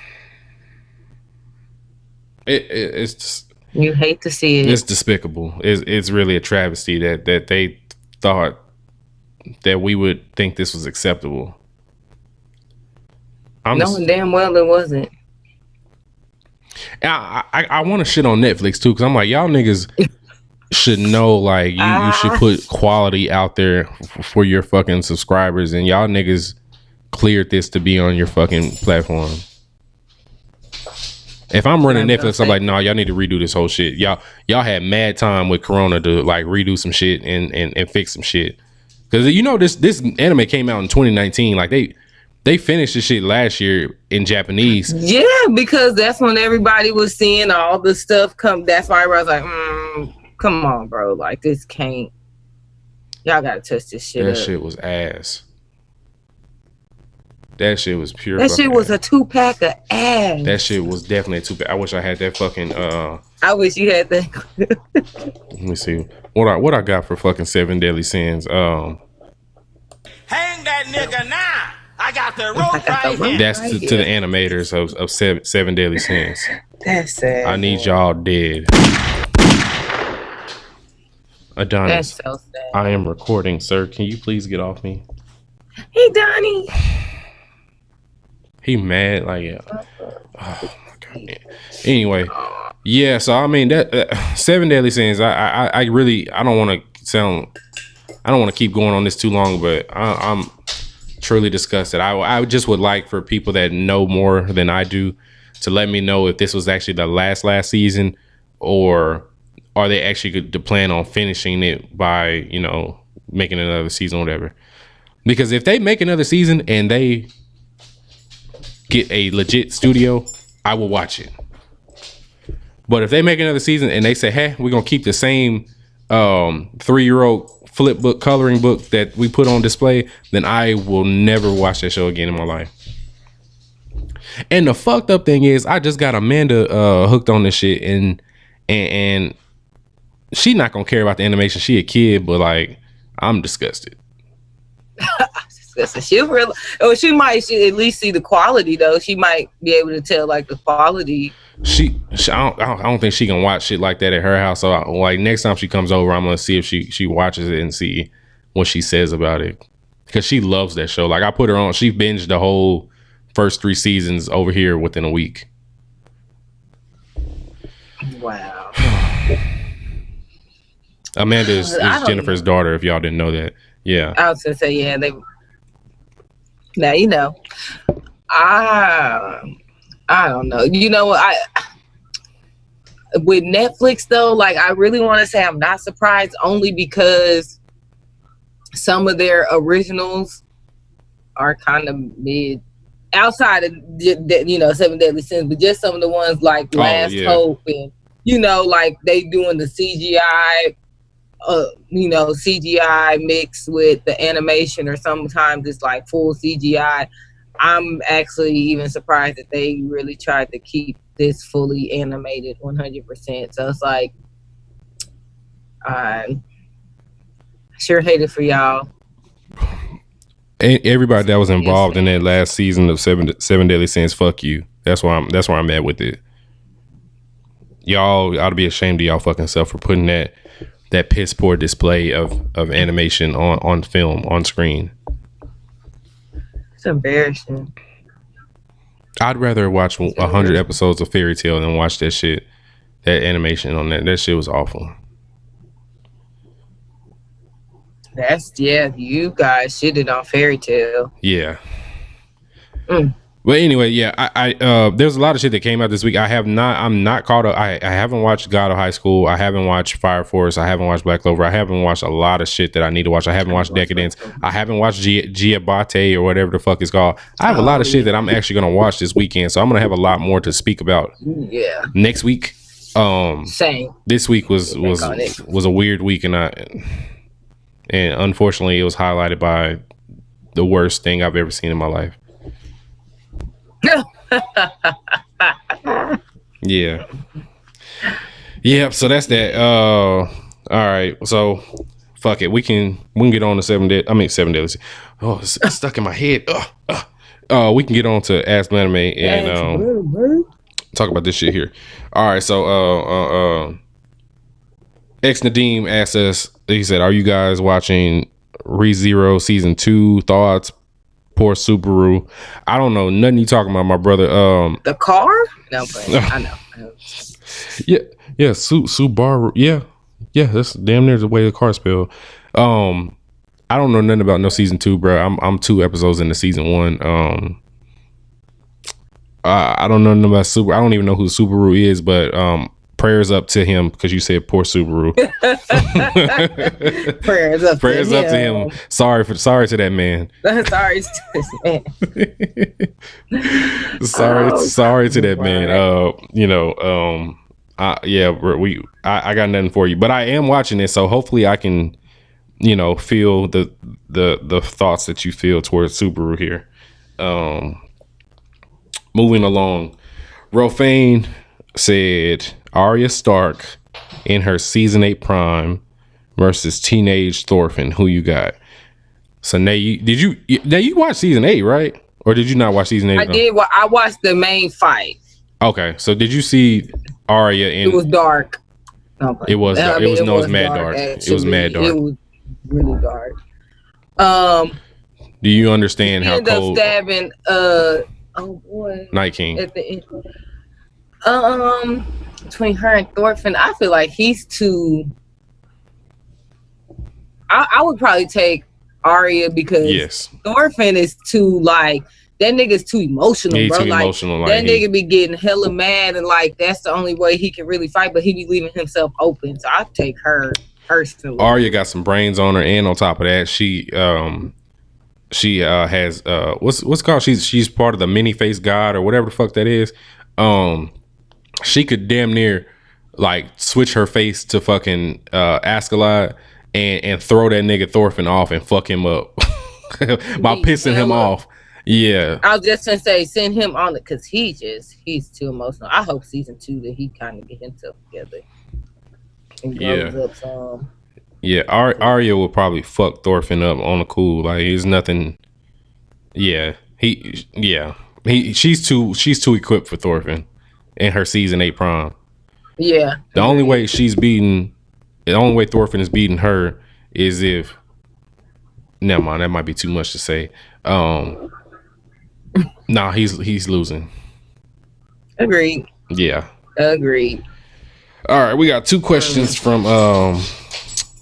It's just, you hate to see it. It's despicable. It's really a travesty that they thought that we would think this was acceptable. Knowing damn well it wasn't. I want to shit on Netflix too, because I'm like, y'all niggas should know, like you should put quality out there for your fucking subscribers, and y'all niggas cleared this to be on your fucking platform. If I'm running Netflix, I'm like, no, y'all need to redo this whole shit. Y'all had mad time with Corona to like redo some shit and fix some shit, because you know this anime came out in 2019. Like they finished the shit last year in Japanese. Yeah, because that's when everybody was seeing all the stuff come. That's why I was like, come on, bro. Like, this can't. Y'all gotta touch this shit. That shit was ass. That shit was pure. That shit was a 2-pack of ass. That shit was definitely a 2-pack. I wish I had that fucking. I wish you had that. Let me see what I got for fucking 7 Deadly Sins. Hang that nigga now. I got the rope right here. That's to the animators of 7 Deadly Sins. That's sad. I need y'all dead. Adonis, that's so sad. I am recording, sir. Can you please get off me? Hey, Donnie. He mad like, yeah. Oh my god. Anyway, yeah. So I mean that 7 Deadly Sins. I really don't want to keep going on this too long, but I'm truly disgusted. I just would like for people that know more than I do to let me know if this was actually the last season, or are they actually to plan on finishing it by, you know, making another season or whatever. Because if they make another season and they get a legit studio, I will watch it. But if they make another season and they say, hey, we're gonna keep the same 3-year-old flip book coloring book that we put on display, then I will never watch that show again in my life. And the fucked up thing is, I just got Amanda hooked on this shit, and she not gonna care about the animation. She a kid, but like, I'm disgusted. She might at least see the quality though. She might be able to tell like the quality. I don't think she can watch shit like that at her house. So like next time she comes over, I'm gonna see if she watches it and see what she says about it, because she loves that show. Like I put her on, she binged the whole first 3 seasons over here within a week. Wow. Amanda is Jennifer's daughter, if y'all didn't know that. Yeah. I was gonna say, yeah, they. Now you know. I don't know. You know, with Netflix though, like I really want to say I'm not surprised, only because some of their originals are kind of mid, outside of 7 Deadly Sins, but just some of the ones like Last Hope, and you know, like they doing the CGI. CGI mixed with the animation, or sometimes it's like full CGI. I'm actually even surprised that they really tried to keep this fully animated 100%. So it's like, I sure hate it for y'all. Everybody that was involved in that last season of 7 Deadly Sins, fuck you. That's why I'm at with it. Y'all ought to be ashamed of y'all fucking self for putting that piss poor display of animation on film, on screen. It's embarrassing. I'd rather watch 100 episodes of Fairy Tail than watch that shit, that animation on that. That shit was awful. You guys shitted on Fairy Tail. Yeah. But anyway, yeah, I there's a lot of shit that came out this week. I'm not caught up. I haven't watched God of High School. I haven't watched Fire Force. I haven't watched Black Clover. I haven't watched a lot of shit that I need to watch. I haven't watched Decadence. I haven't watched Giabate or whatever the fuck it's called. I have a lot of shit that I'm actually gonna watch this weekend, so I'm gonna have a lot more to speak about. Yeah. Next week. Same. This week was a weird week, and unfortunately, it was highlighted by the worst thing I've ever seen in my life. Yeah. So that's that. All right. So fuck it. We can get on to 7 Days. Oh, it's stuck in my head. We can get on to Ask Blanime and talk about this shit here. All right. So X Nadeem asked us. He said, "Are you guys watching ReZero season 2? Thoughts? Poor Subaru." I don't know nothing you talking about, my brother. The car? No, but I know. Yeah, Subaru. Yeah, that's damn near the way the car spelled. I don't know nothing about no season 2, bro. I'm 2 episodes into season 1. I don't know nothing about Subaru. I don't even know who Subaru is, but prayers up to him, because you said poor Subaru. Prayers up to him. Sorry to that man. Sorry to this man. sorry to that man. I got nothing for you, but I am watching it, so hopefully I can, feel the thoughts that you feel towards Subaru here. Moving along, Rofane said Arya Stark in her season 8 prime versus teenage Thorfinn. Who you got? So Nae, you watch season 8, right? Or did you not watch season 8? I did. I watched the main fight. Okay, so did you see Arya in? It was dark. It was dark. It was mad dark. It was mad dark. It was really dark. Do you understand how ended cold? Up stabbing. Oh boy. Night King. At the end. Between her and Thorfinn, I feel like he's too. I would probably take Arya because Thorfinn is too like that nigga's too emotional, bro. Too emotional, that nigga be getting hella mad and like that's the only way he can really fight, but he be leaving himself open. So I'd take her personally. Arya got some brains on her, and on top of that, she has what's it called? She's part of the many face god or whatever the fuck that is. She could damn near like switch her face to fucking Askeladd and throw that nigga Thorfinn off and fuck him up by pissing him off. Yeah, I was just gonna say send him on it because he's too emotional. I hope season 2 that he kind of get himself together and grows up some. Yeah, Arya will probably fuck Thorfinn up on the cool. Like it's nothing. Yeah, she's too equipped for Thorfinn in her season 8 prime. Yeah. The only way Thorfinn is beating her is if. Never mind, that might be too much to say. Nah, he's losing. Agreed. Yeah. Agreed. All right, we got 2 questions from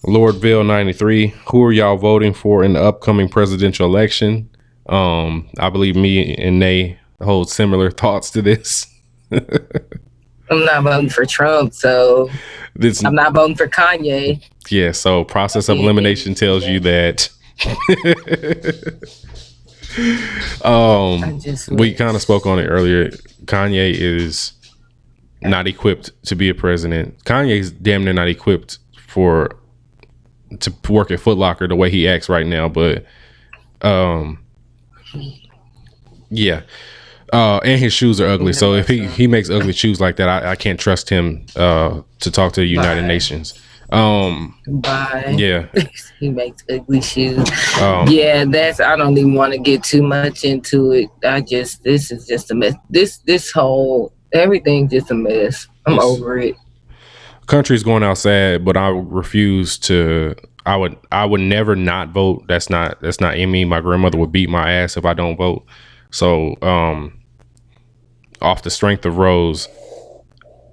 Lordville 93. Who are y'all voting for in the upcoming presidential election? I believe me and Nae hold similar thoughts to this. I'm not voting for Trump, so I'm not voting for Kanye. Yeah, so process of elimination tells you that we kind of spoke on it earlier. Kanye is not equipped to be a president. Kanye's damn near not equipped to work at Foot Locker the way he acts right now, but and his shoes are ugly. So if he makes ugly shoes like that, I can't trust him to talk to the United Nations. Bye. Yeah. He makes ugly shoes. I don't even want to get too much into it. This is just a mess. This whole everything just a mess. I'm over it. Country's going outside, but I refuse to. I would never not vote. That's not in me. My grandmother would beat my ass if I don't vote. So off the strength of Rose,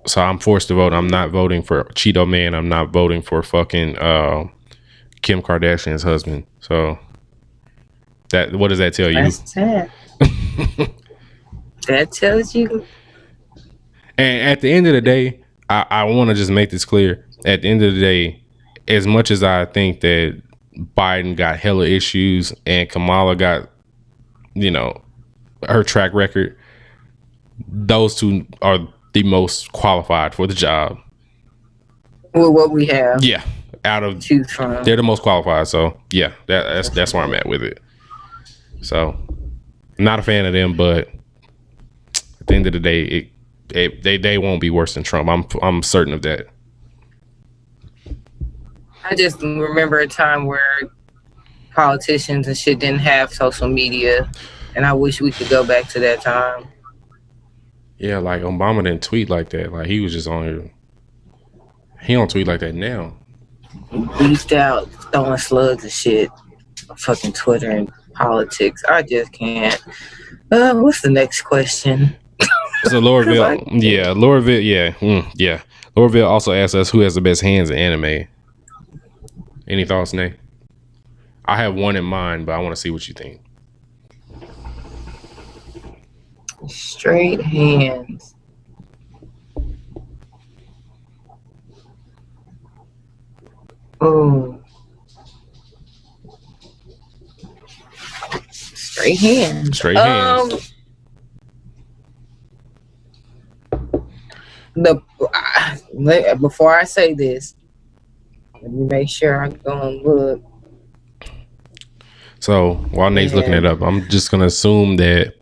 so I'm forced to vote. I'm not voting for Cheeto Man. I'm not voting for fucking Kim Kardashian's husband. So that, what does that tell you? That's sad. That tells you. And at the end of the day, I want to just make this clear. At the end of the day, as much as I think that Biden got hella issues and Kamala got, her track record, those two are the most qualified for the job. Well, what we have. Yeah. Out of choose from. They're the most qualified. So yeah, that's where I'm at with it. So I'm not a fan of them, but at the end of the day, they won't be worse than Trump. I'm certain of that. I just remember a time where politicians and shit didn't have social media, and I wish we could go back to that time. Yeah, like Obama didn't tweet like that. Like he was just on here. He don't tweet like that now. Beefed out, throwing slugs and shit. Fucking Twitter and politics. I just can't. What's the next question? So Laurville, Laurville also asked us who has the best hands in anime. Any thoughts, Nae? I have one in mind, but I want to see what you think. Straight hands. Oh. Straight hands. Straight hands. Before I say this, let me make sure I'm going to look. So while Nate's looking it up, I'm just gonna assume that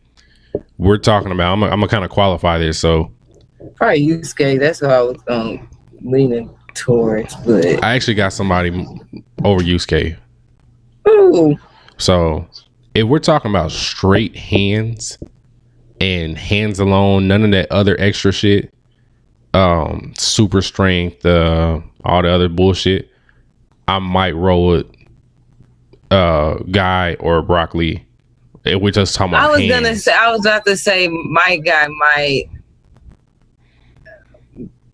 we're talking about. I'm gonna kind of qualify this. So probably Yusuke. That's what I was leaning towards. But I actually got somebody over Yusuke. Ooh. So if we're talking about straight hands and hands alone, none of that other extra shit, super strength, all the other bullshit, I might roll it. Guy or Broccoli. We're just talking about hands. I was about to say my guy might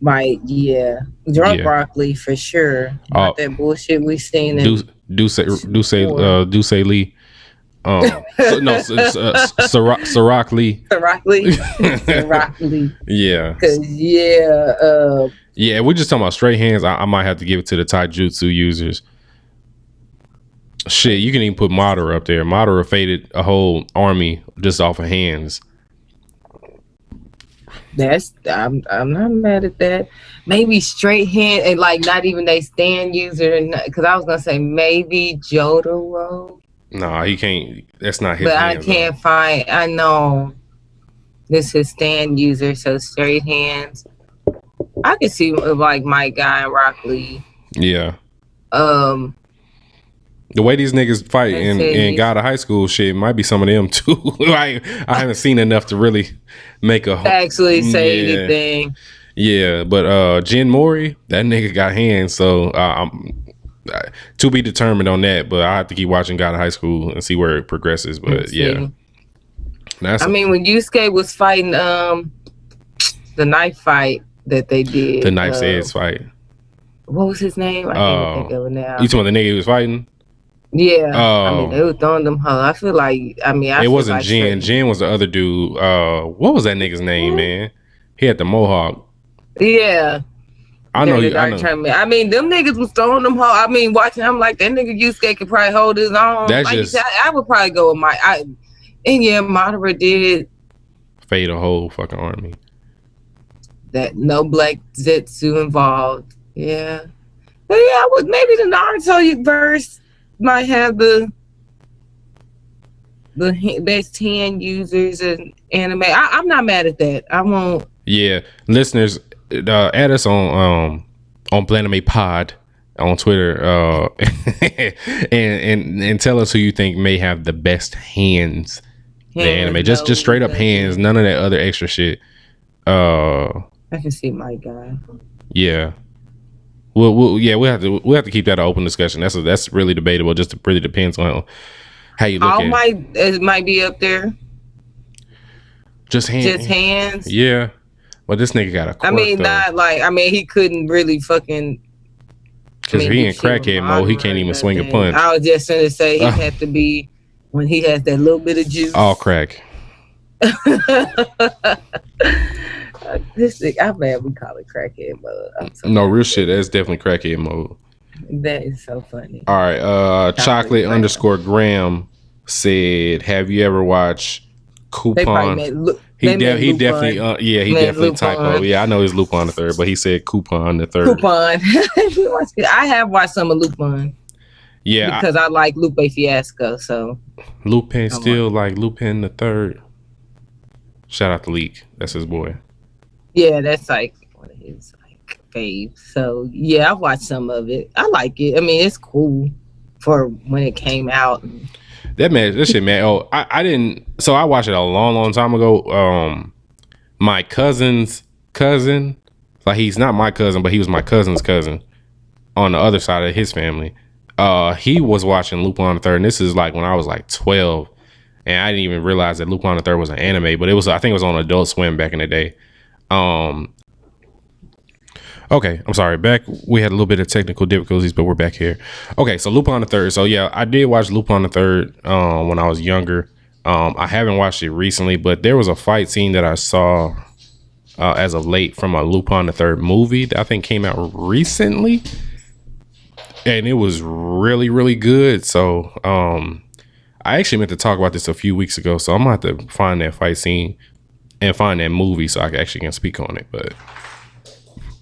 Broccoli for sure. Not that bullshit we seen in Duce Lee. Ciroc Lee. Ciroc Lee. Yeah. Cause we're just talking about straight hands. I might have to give it to the taijutsu users. Shit, you can even put Madara up there. Madara faded a whole army just off of hands. I'm not mad at that. Maybe straight hand and like not even they stand user, because I was gonna say maybe Jotaro. Nah, he can't. That's not his. But hands, I can't find. I know this is stand user, so straight hands. I can see like my guy and Rock Lee. Yeah. The way these niggas fight in God of High School shit might be some of them too. Like I haven't seen enough to really make a actually say anything. Yeah, but Jin Mori, that nigga got hands, so I'm to be determined on that. But I have to keep watching God of High School and see where it progresses. But yeah, mean, when Yusuke was fighting the knife fight that they did, the knife edge fight. What was his name? I can't think of it now. You talking about the nigga who was fighting? Yeah, I mean they were throwing them. I feel like it wasn't Jin. Jin was the other dude. What was that nigga's name, man? He had the mohawk. Yeah, I know. I mean, them niggas was throwing them. Watching, I'm like, that nigga Yusuke could probably hold his own. That's like, just. I would probably go with Madara did fade a whole fucking army. That no black Zetsu involved. Yeah, but yeah, maybe the Naruto verse might have the best hand users in anime. I'm not mad at that. I won't. Yeah, listeners, add us on Blanime Pod on Twitter, and tell us who you think may have the best hands in the anime. Just straight up hands, none of that other extra shit. I can see my guy. Yeah. We'll have to keep that an open discussion. That's really debatable. Just really depends on how you look at it. It might be up there. Just hands. Yeah. Well, this nigga got a quirk, he couldn't really fucking Because if he in crackhead mode, he can't even swing a punch. I was just gonna say he had to be when he has that little bit of juice. All crack. This thing, I'm mad we call it crackhead mode. No, real shit. That's definitely crackhead mode. That is so funny. All right. Chocolate_Graham said, "Have you ever watched Coupon?" He definitely typo. Yeah, I know it's Lupin the Third, but he said Coupon the Third. Coupon. I have watched some of Lupin. Yeah, because I like Lupe Fiasco. So Lupin still like Lupin the Third. Shout out to Leak. That's his boy. Yeah, that's like one of his like faves. So yeah, I watched some of it. I like it. I mean, it's cool for when it came out. This shit, man. Oh, I didn't. So I watched it a long time ago. My cousin's cousin, like he's not my cousin, but he was my cousin's cousin on the other side of his family. He was watching Lupin the Third, and this is like when I was like 12, and I didn't even realize that Lupin the Third was an anime, but I think it was on Adult Swim back in the day. Okay, I'm sorry. We had a little bit of technical difficulties, but we're back here. Okay, so Lupin the Third. So yeah, I did watch Lupin the Third when I was younger. I haven't watched it recently, but there was a fight scene that I saw as of late from a Lupin the Third movie that I think came out recently, and it was really, really good. So I actually meant to talk about this a few weeks ago, so I'm gonna have to find that fight scene and find that movie so I actually can speak on it. But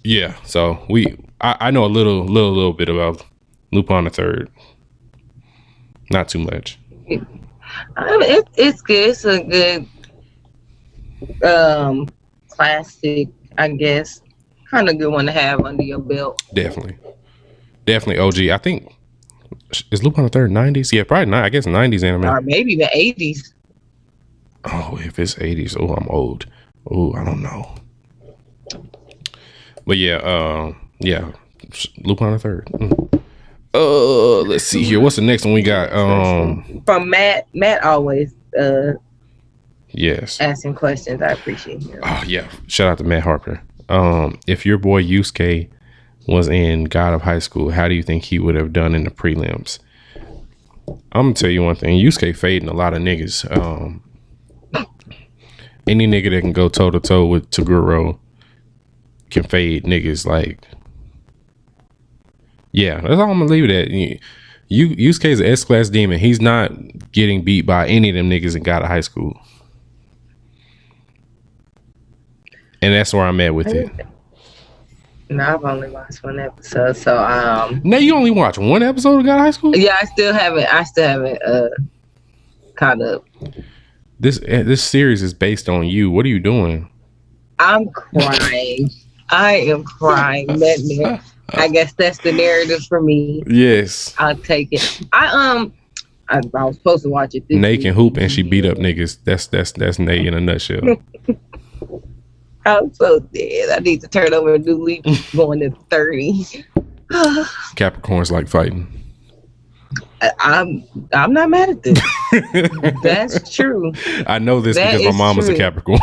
yeah, so I know a little bit about Lupin the Third. Not too much. I mean, it's good. It's a good classic, I guess. Kind of good one to have under your belt. Definitely OG. I think is Lupin the Third 90s? Yeah, probably not. I guess 90s anime. Or maybe the 80s. Oh, if it's 80s, oh, I'm old. Oh, I don't know. But yeah, Lupin the Third. Let's see here. What's the next one we got? From Matt. Matt always yes, asking questions. I appreciate him. Oh yeah, shout out to Matt Harper. If your boy Yusuke was in God of High School, how do you think he would have done in the prelims? I'm gonna tell you one thing. Yusuke fading a lot of niggas. Any nigga that can go toe to toe with Toguro can fade niggas. Like, yeah, that's all I'm gonna leave it at. Yusuke is an S-class demon. He's not getting beat by any of them niggas in God of High School, and that's where I'm at with it. No, I've only watched one episode. So now you only watch one episode of God of High School? Yeah, I still haven't caught up. This series is based on you. What are you doing? I'm crying. I am crying. I guess that's the narrative for me. Yes, I'll take it. I was supposed to watch it. Nae can hoop and she beat up niggas. That's Nae in a nutshell. I'm so dead. I need to turn over a new leaf. Going to 30. Capricorns like fighting. I'm not mad at this. That's true. I know this because my mom is a Capricorn.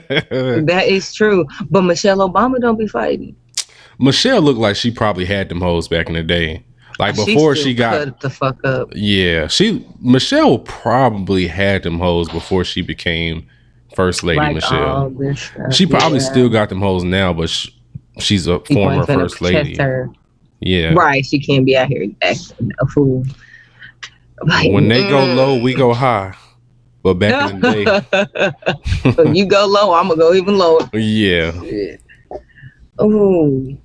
That is true. But Michelle Obama don't be fighting. Michelle looked like she probably had them hoes back in the day. Like before she got cut the fuck up. Yeah, Michelle probably had them hoes before she became First Lady. Like Michelle. She probably still got them hoes now, but she's a former First Lady. Yeah. Right. She can't be out here acting a fool. Like, when they go low, we go high. But back in the day. When you go low, I'm going to go even lower. Yeah. Ooh.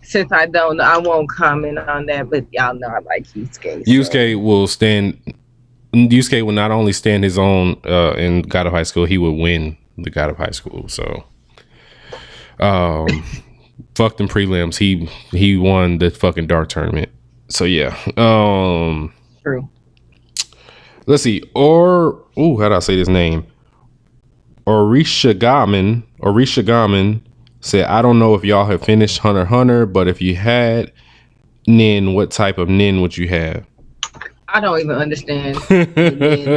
Since I don't know, I won't comment on that, but y'all know I like Yusuke. Yusuke will stand. Yusuke will not only stand his own in God of High School, he would win the God of High School. So, fuck them prelims. He won the fucking dark tournament. So yeah. True. Let's see. How do I say this name? Orishagamen said, I don't know if y'all have finished Hunter x Hunter, but if you had nin, what type of nin would you have? I don't even understand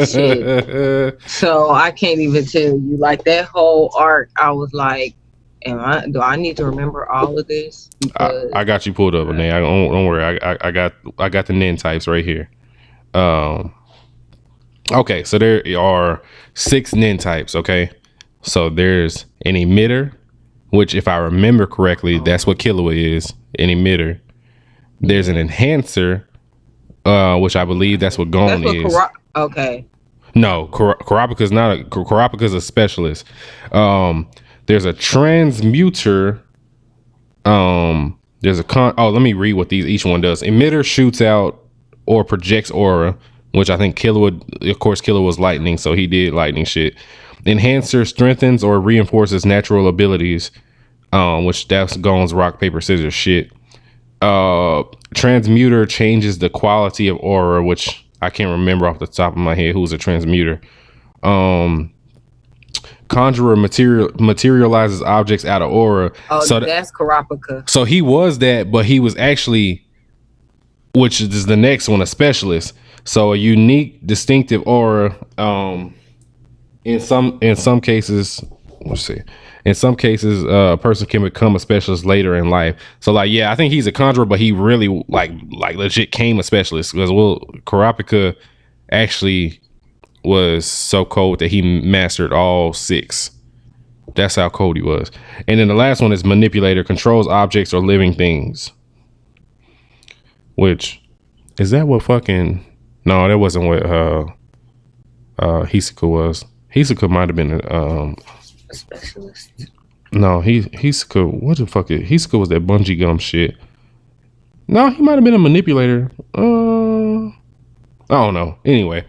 shit. So I can't even tell you. Like that whole arc, I was like, Do I need to remember all of this? I got you pulled up, Nae. Don't worry. I got the nin types right here. Okay, so there are 6 nin types. Okay, so there's an emitter, which, if I remember correctly, that's what Killua is, an emitter. There's an enhancer, which I believe that's what Gon is. Okay. No, Kurapika's not. Kurapika's a specialist. There's a transmuter. There's a let me read what each one does. Emitter shoots out or projects aura, which I think Killua, of course, Killua was lightning, so he did lightning shit. Enhancer strengthens or reinforces natural abilities, which that's Gon's rock, paper, scissors shit. Transmuter changes the quality of aura, which I can't remember off the top of my head who's a transmuter. Conjurer materializes objects out of aura. Oh, so that's Kurapika. So he was that, but he was actually, which is the next one, a specialist. So a unique, distinctive aura. In some cases, let's see. In some cases, a person can become a specialist later in life. So, like, yeah, I think he's a conjurer, but he really like legit came a specialist because Kurapika actually was so cold that he mastered all 6. That's how cold he was. And then the last one is manipulator, controls objects or living things. Which is that what fucking? No, that wasn't what Hisoka was. Hisoka might have been a specialist. No, Hisoka. What the fuck? Hisoka was that bungee gum shit. No, he might have been a manipulator. I don't know. Anyway,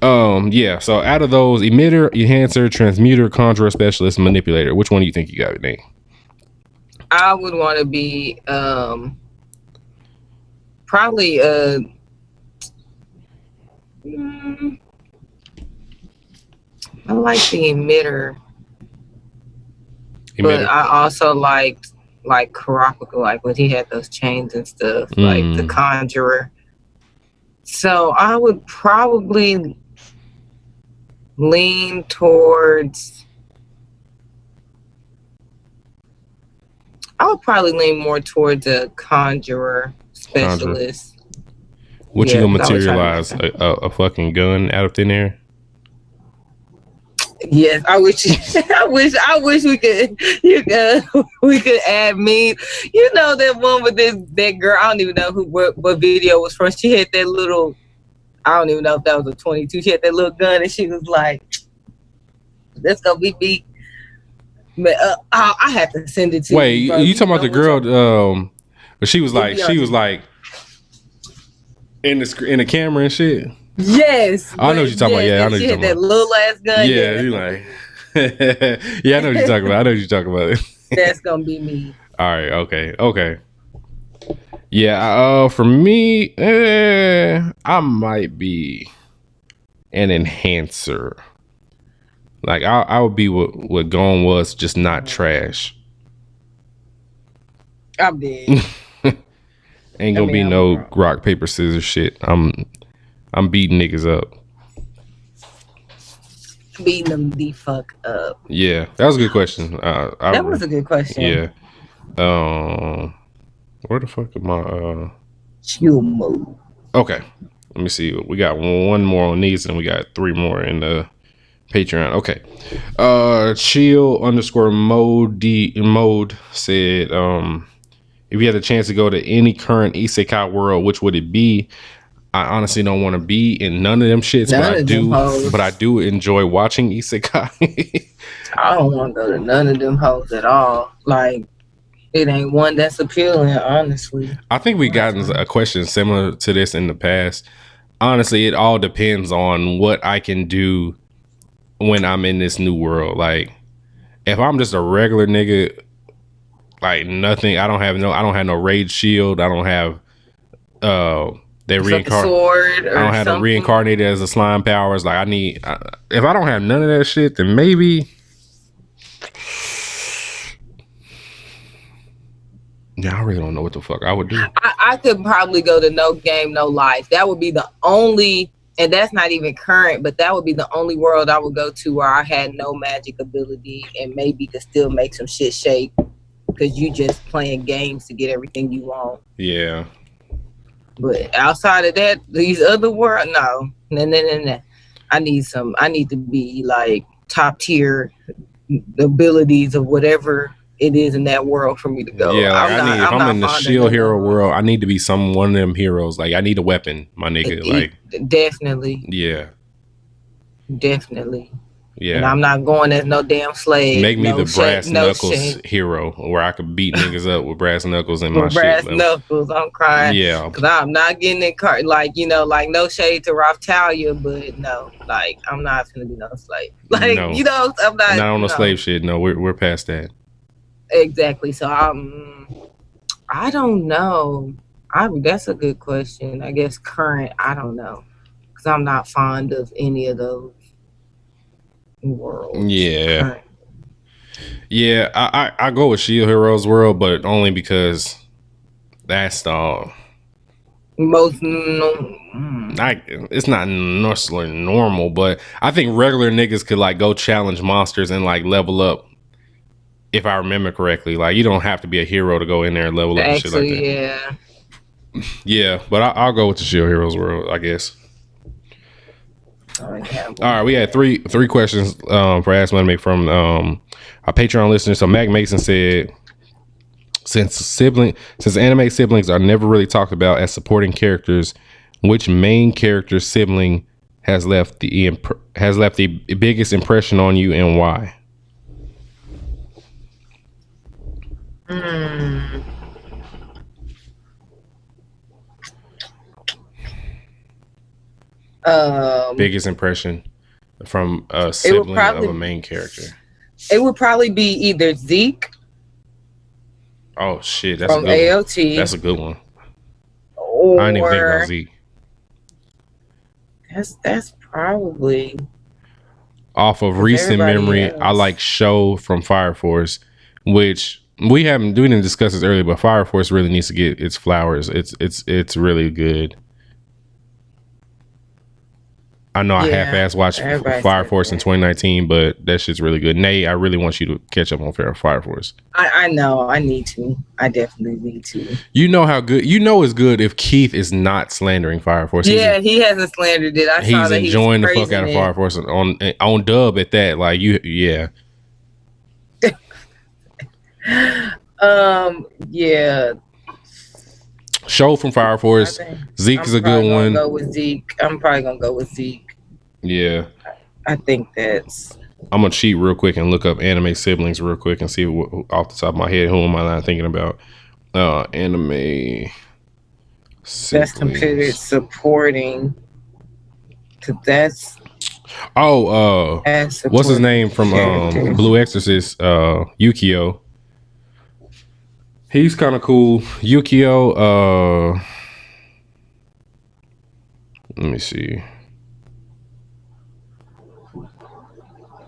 yeah. So out of those, emitter, enhancer, transmuter, conjurer, specialist, manipulator. Which one do you think you got, Nate? I would want to be probably I like the emitter. But I also liked like Kurapika, like when he had those chains and stuff, like the conjurer. So I would probably lean towards. I would probably lean more towards a conjurer specialist. What you gonna materialize? A fucking gun out of thin air? Yes, I wish. I wish we could. We could add me. You know that one with that girl. I don't even know what video was from. She had that little. I don't even know if that was a 22. She had that little gun, and she was like, "That's gonna be me." But I have to send it to you. Wait, you talking about the girl? But she was like in the camera and shit. Yes, I know what you're talking about. Yeah, I know what you're talking about. That little ass gun. Yeah, you like. Yeah, I know what you're talking about. I know what you're talking about. That's gonna be me. All right. Okay. Yeah. For me, I might be an enhancer. Like I would be what Gon was, just not trash. I'm dead. Ain't gonna be no rock paper scissors shit. I'm beating niggas up. Beating them the fuck up. Yeah, that was a good question. That was a good question. Yeah. Where the fuck am I? Chill mode. Okay. Let me see. We got one more on these, and we got 3 more in the Patreon. Okay. Chill_mode said, if you had the chance to go to any current isekai world, which would it be? I honestly don't want to be in none of them shits, but I do enjoy watching isekai. I don't want to go to none of them hoes at all. Like, it ain't one that's appealing, honestly. I think we gotten a question similar to this in the past. Honestly, it all depends on what I can do when I'm in this new world. Like, if I'm just a regular nigga, like nothing, I don't have no rage shield. I don't have they reincarnate. I don't have them reincarnated as a slime powers. Like if I don't have none of that shit, then maybe. Yeah, I really don't know what the fuck I would do. I could probably go to no game, no life. That would be the only And that's not even current, but that would be the only world I would go to where I had no magic ability and maybe could still make some shit shake because you just playing games to get everything you want. Yeah. But outside of that, these other worlds, no. I need to be like top tier abilities of whatever it is in that world for me to go. Yeah, like if I'm in the shield hero world, I need to be one of them heroes. Like I need a weapon, my nigga. Definitely. Yeah. Definitely. Yeah. And I'm not going as no damn slave. Make me the brass knuckles hero where I could beat niggas up with brass knuckles in my shit. Brass knuckles, I'm crying. Yeah. Because I'm not getting in car like no shade to Talia, but no, like I'm not gonna be no slave. Like no. I'm not on the slave shit. No, we're past that. Exactly. So I don't know. That's a good question. I guess current, I don't know. Because I'm not fond of any of those worlds. Yeah. Current. Yeah, I go with Shield Heroes world, but only because that's the most it's not necessarily normal, but I think regular niggas could like go challenge monsters and like level up. If I remember correctly, like you don't have to be a hero to go in there and level up and shit like that. Yeah. Yeah, but I'll go with the Shield Heroes world, I guess. All right, we had three questions for Ask Blanime from our Patreon listeners. So Mac Mason said, since anime siblings are never really talked about as supporting characters, which main character sibling has left the biggest impression on you and why? Biggest impression from a sibling of a main character. It would probably be either Zeke. Oh shit, that's from a good AOT. One. That's a good one. Or I didn't even think about Zeke. That's probably off of recent memory. Else. I like Show from Fire Force, which we didn't discuss this earlier, but Fire Force really needs to get its flowers. It's really good. I know I half-ass watched Fire Force in 2019, but that shit's really good. Nae, I really want you to catch up on Fire Force. I know. I need to. I definitely need to. You know how good. You know it's good if Keith is not slandering Fire Force. He hasn't slandered it. He's enjoying the fuck out of Fire Force on dub at that. Like yeah. Yeah. Show from Fire Force. Zeke is a good one. I'm probably gonna go with Zeke. Yeah. I think that's. I'm gonna cheat real quick and look up anime siblings real quick and see off the top of my head who am I not thinking about. Anime siblings. That's considered supporting. Cause that's. What's his name from Blue Exorcist? Yukio. He's kind of cool. Yukio, let me see.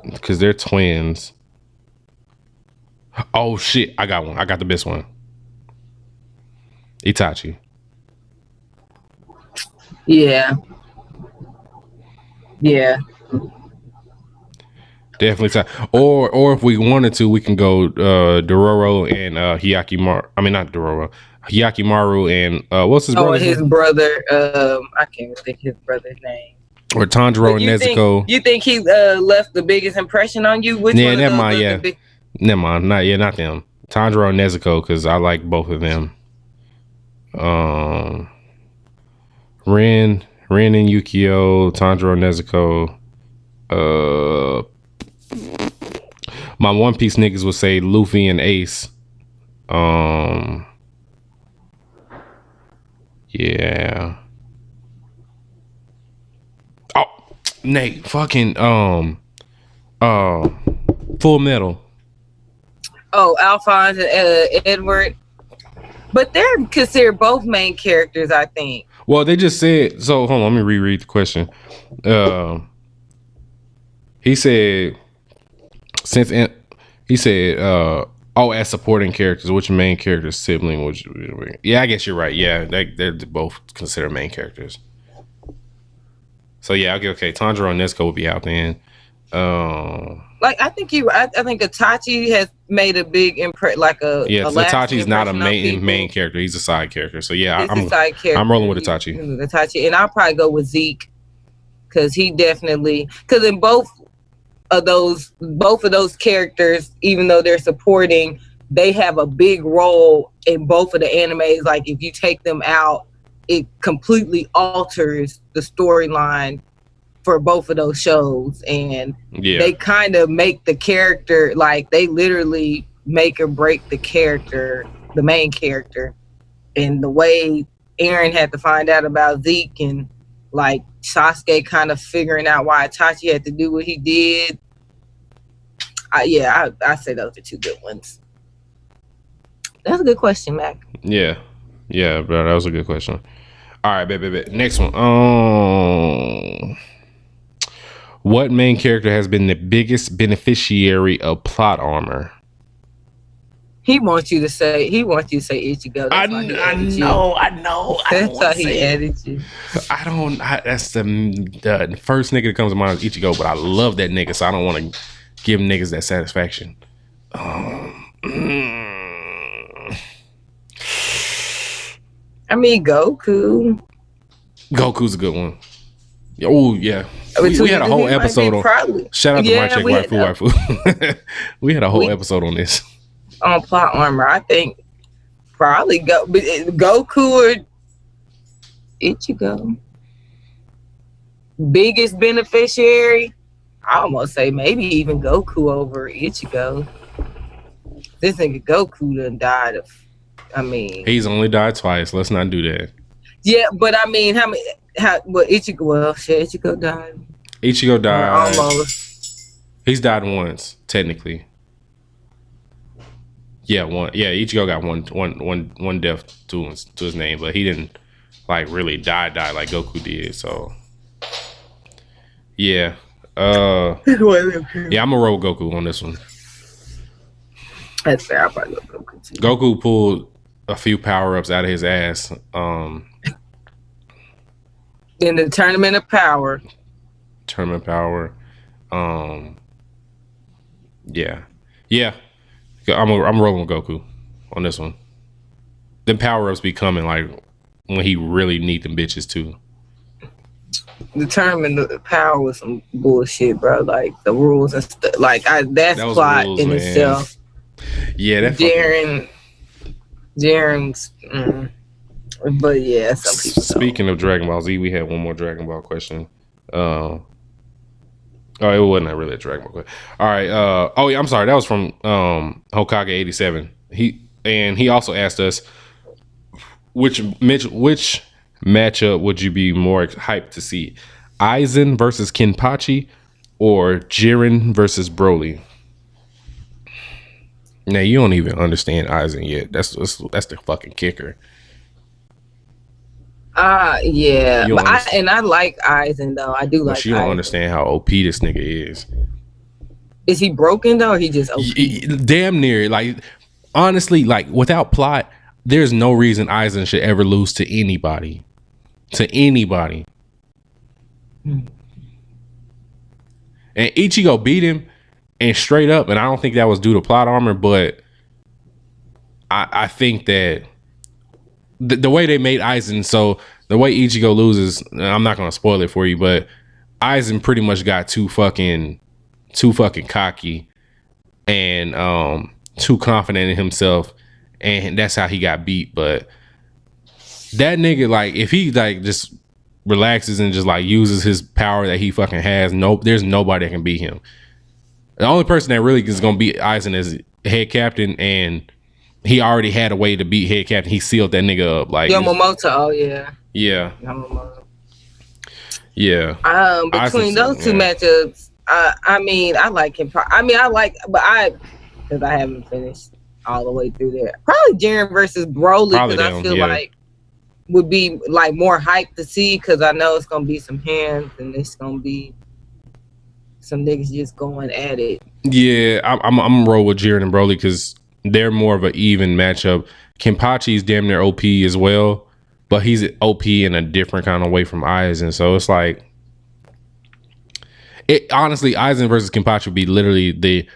Because they're twins. Oh, shit. I got one. I got the best one. Itachi. Yeah. Yeah. Definitely. Or if we wanted to, we can go Dororo and Hyakimaru. I mean, not Dororo. Hyakimaru and what's his brother? Oh, his brother. I can't even think his brother's name. Or Tanjiro and Nezuko. You think he left the biggest impression on you? Which yeah, never mind. Yeah, never mind. Not them. Tanjiro and Nezuko, because I like both of them. Ren and Yukio, Tanjiro and Nezuko. My One Piece niggas would say Luffy and Ace. Yeah. Oh, Nate, fucking Full Metal. Oh, Alphonse and Edward. But they're considered both main characters, I think. Well, they just said so. Hold on, let me reread the question. He said, as supporting characters, which main character sibling would you be? Yeah, I guess you're right. Yeah, they're both considered main characters. So yeah, okay. Tanjiro and Nezuko will be out then. Like I think Itachi has made a big impression. Like Itachi's not a main character. He's a side character. So yeah, I'm rolling with Itachi. Itachi, and I'll probably go with Zeke because he definitely in both of those characters, even though they're supporting, they have a big role in both of the animes. Like if you take them out, it completely alters the storyline for both of those shows, and they kind of make the character, like they literally make or break the character, the main character. And the way Eren had to find out about Zeke, and like Sasuke kind of figuring out why Itachi had to do what he did. I say those are two good ones. That's a good question, Mac. Yeah, bro, that was a good question. All right, bet. Next one. What main character has been the biggest beneficiary of plot armor? He wants you to say Ichigo. I know. That's why he added you. That's the first nigga that comes to mind is Ichigo, but I love that nigga, so I don't want to give niggas that satisfaction. I mean, Goku. Goku's a good one. Oh yeah, we had a whole episode on. Shout out to my chick waifu. We had a whole episode on this. On plot armor, I think probably Goku or Ichigo. Biggest beneficiary, I almost say maybe even Goku over Ichigo. This nigga Goku done died of. He's only died twice. Let's not do that. Yeah, but I mean, Ichigo? Well, shit, Ichigo died. Ichigo died. Almost. He's died once, technically. Yeah, one. Yeah, Ichigo got one death to his name, but he didn't like really die like Goku did. So, yeah. Yeah, I'm gonna roll Goku on this one. That's fair. I'll probably go Goku too. Goku pulled a few power-ups out of his ass. In the Tournament of Power. Yeah. I'm rolling with Goku on this one. Them power-ups be coming like when he really need them bitches too. The Tournament of Power was some bullshit, bro. Like the rules and stuff. Like that's plot rules, in itself. Yeah, that Jaren's. But yeah, some people. Speaking of Dragon Ball Z, we had one more Dragon Ball question. Oh, it wasn't really a Dragon Ball question. All right. I'm sorry. That was from Hokage 87. He also asked us which matchup would you be more hyped to see? Aizen versus Kenpachi or Jiren versus Broly? Now you don't even understand Aizen yet. That's the fucking kicker. Yeah, but I like Aizen though. I do like. But you don't understand how OP this nigga is. Is he broken though, or he just OP? Damn near. Like honestly, like without plot, there's no reason Aizen should ever lose to anybody. And Ichigo beat him, and straight up, and I don't think that was due to plot armor, but I think that the way they made Aizen, so the way Ichigo loses, I'm not gonna spoil it for you, but Aizen pretty much got too fucking cocky and too confident in himself, and that's how he got beat. But that nigga, like, if he like just relaxes and just like uses his power that he fucking has, there's nobody that can beat him. The only person that really is gonna beat Aizen is head captain, and he already had a way to beat head captain. He sealed that nigga up. Like Yamamoto. Oh yeah. Yeah. Yamamoto. Yeah. Between those two matchups, I mean, I like him. Because I haven't finished all the way through there. Probably Jiren versus Broly, because I feel like would be like more hyped to see, because I know it's gonna be some hands and it's gonna be some niggas just going at it. Yeah, I'm gonna roll with Jiren and Broly because they're more of an even matchup. Kenpachi's damn near OP as well, but he's OP in a different kind of way from Aizen. So it's like honestly, Aizen versus Kenpachi would be literally the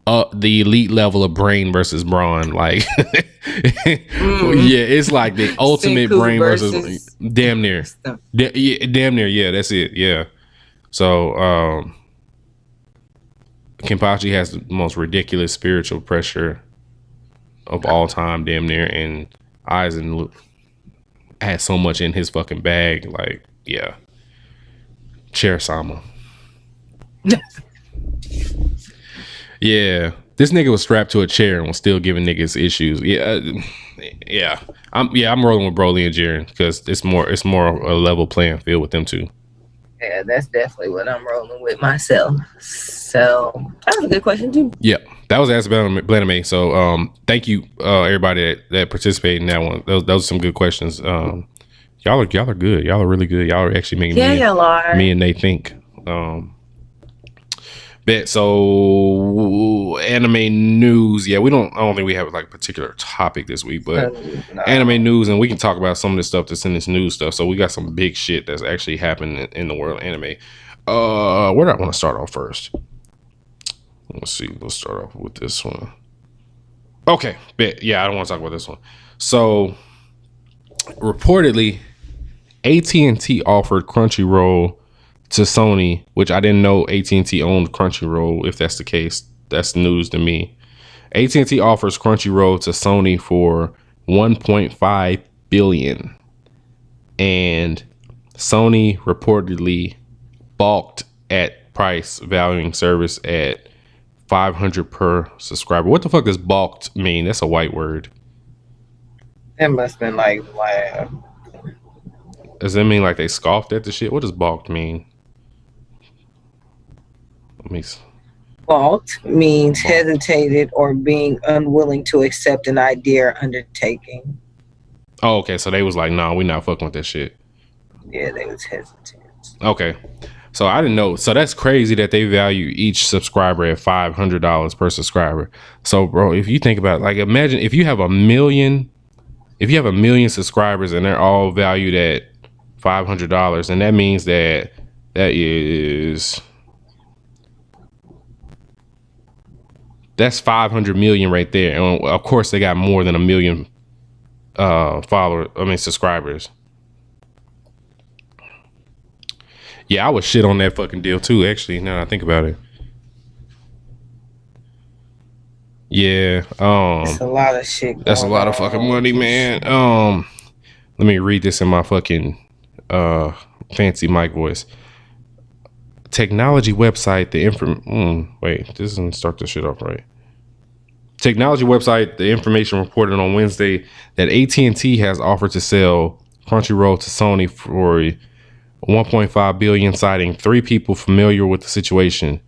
elite level of brain versus brawn. Like, yeah, it's like the ultimate Senku brain versus damn near. Damn near. Yeah, that's it. Yeah. So, Kenpachi has the most ridiculous spiritual pressure of all time, damn near, and Aizen had so much in his fucking bag. Like, yeah. Chair Sama. Yeah, this nigga was strapped to a chair and was still giving niggas issues. Yeah. I'm rolling with Broly and Jiren because it's more a level playing field with them two. Yeah, that's definitely what I'm rolling with myself. So that was a good question too. Yeah, that was asked about Blanime. So thank you everybody that participated in that one. Those are some good questions. Y'all are good. Y'all are really good. Y'all are actually making me and they think. Bet. So anime news. Yeah, I don't think we have like a particular topic this week, but anime news, and we can talk about some of the stuff that's in this news stuff. So we got some big shit that's actually happening in the world of anime. Where do I want to start off first? Let's see. Let's start off with this one. Okay, bet. Yeah, I don't want to talk about this one. So reportedly, AT&T offered Crunchyroll to Sony, which I didn't know AT&T owned Crunchyroll. If that's the case, that's news to me. AT&T offers Crunchyroll to Sony for $1.5 billion, and Sony reportedly balked at price, valuing service at $500 per subscriber. What the fuck does balked mean? That's a white word. That must have been like, wow. Does that mean like they scoffed at the shit? What does balked mean? Balked means hesitated or being unwilling to accept an idea or undertaking. Oh, okay. So they was like, nah, we not fucking with that shit. Yeah, they was hesitant. Okay. So I didn't know. So that's crazy that they value each subscriber at $500 per subscriber. So bro, if you think about it, like imagine if you have a million subscribers and they're all valued at $500, and that means that that's 500 million right there. And of course they got more than a million subscribers. Yeah, I would shit on that fucking deal too, actually, now that I think about it. Yeah. It's a lot of shit. That's a lot of fucking money, man. Let me read this in my fucking fancy mic voice. Technology website, wait, this doesn't start this shit off right. Technology website, the information reported on Wednesday that AT&T has offered to sell Crunchyroll to Sony for $1.5 billion, citing 3 people familiar with the situation.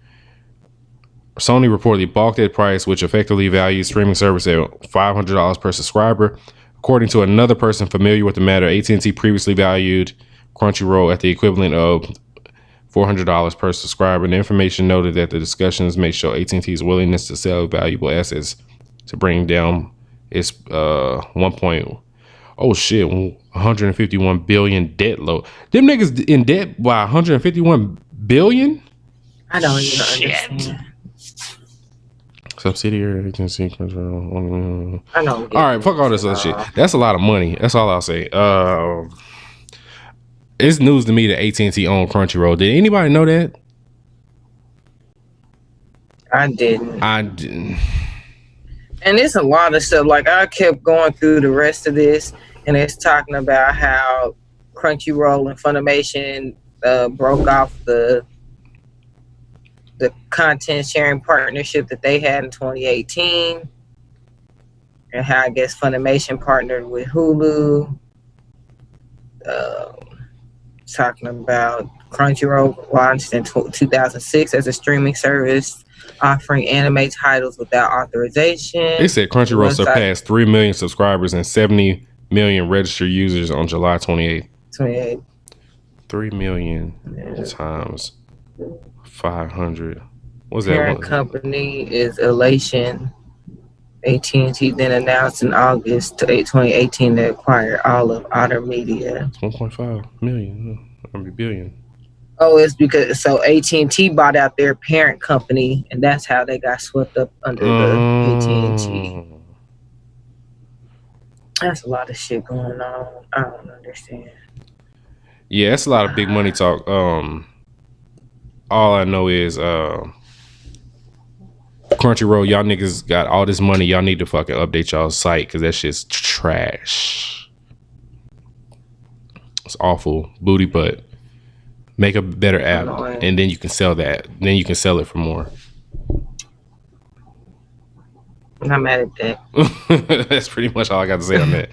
Sony reportedly balked at price, which effectively values streaming service at $500 per subscriber. According to another person familiar with the matter, AT&T previously valued Crunchyroll at the equivalent of $400 per subscriber. And the information noted that the discussions may show AT&T's willingness to sell valuable assets to bring down its 151 billion debt load. Them niggas in debt by 151 billion? I don't even understand. Subsidiary agency control. I don't. All right, fuck all this other shit. That's a lot of money. That's all I'll say. It's news to me that AT&T owned Crunchyroll. Did anybody know that? I didn't. And it's a lot of stuff. Like I kept going through the rest of this, and it's talking about how Crunchyroll and Funimation broke off the content sharing partnership that they had in 2018, and how I guess Funimation partnered with Hulu. Talking about Crunchyroll launched in 2006 as a streaming service offering anime titles without authorization. They said Crunchyroll surpassed 3 million subscribers and 70 million registered users on July 28th. 3 million times 500. What's that? Parent company is Elation. AT&T then announced in August 2018 to acquire all of Otter Media. It's 1.5 million. Billion. Oh, it's because AT&T bought out their parent company, and that's how they got swept up under the AT&T. That's a lot of shit going on. I don't understand. Yeah, it's a lot of big money talk. All I know is Crunchyroll, y'all niggas got all this money. Y'all need to fucking update y'all's site because that shit's trash. It's awful. Booty butt. Make a better app, and then you can sell that. Then you can sell it for more. I'm mad at that. That's pretty much all I got to say on that.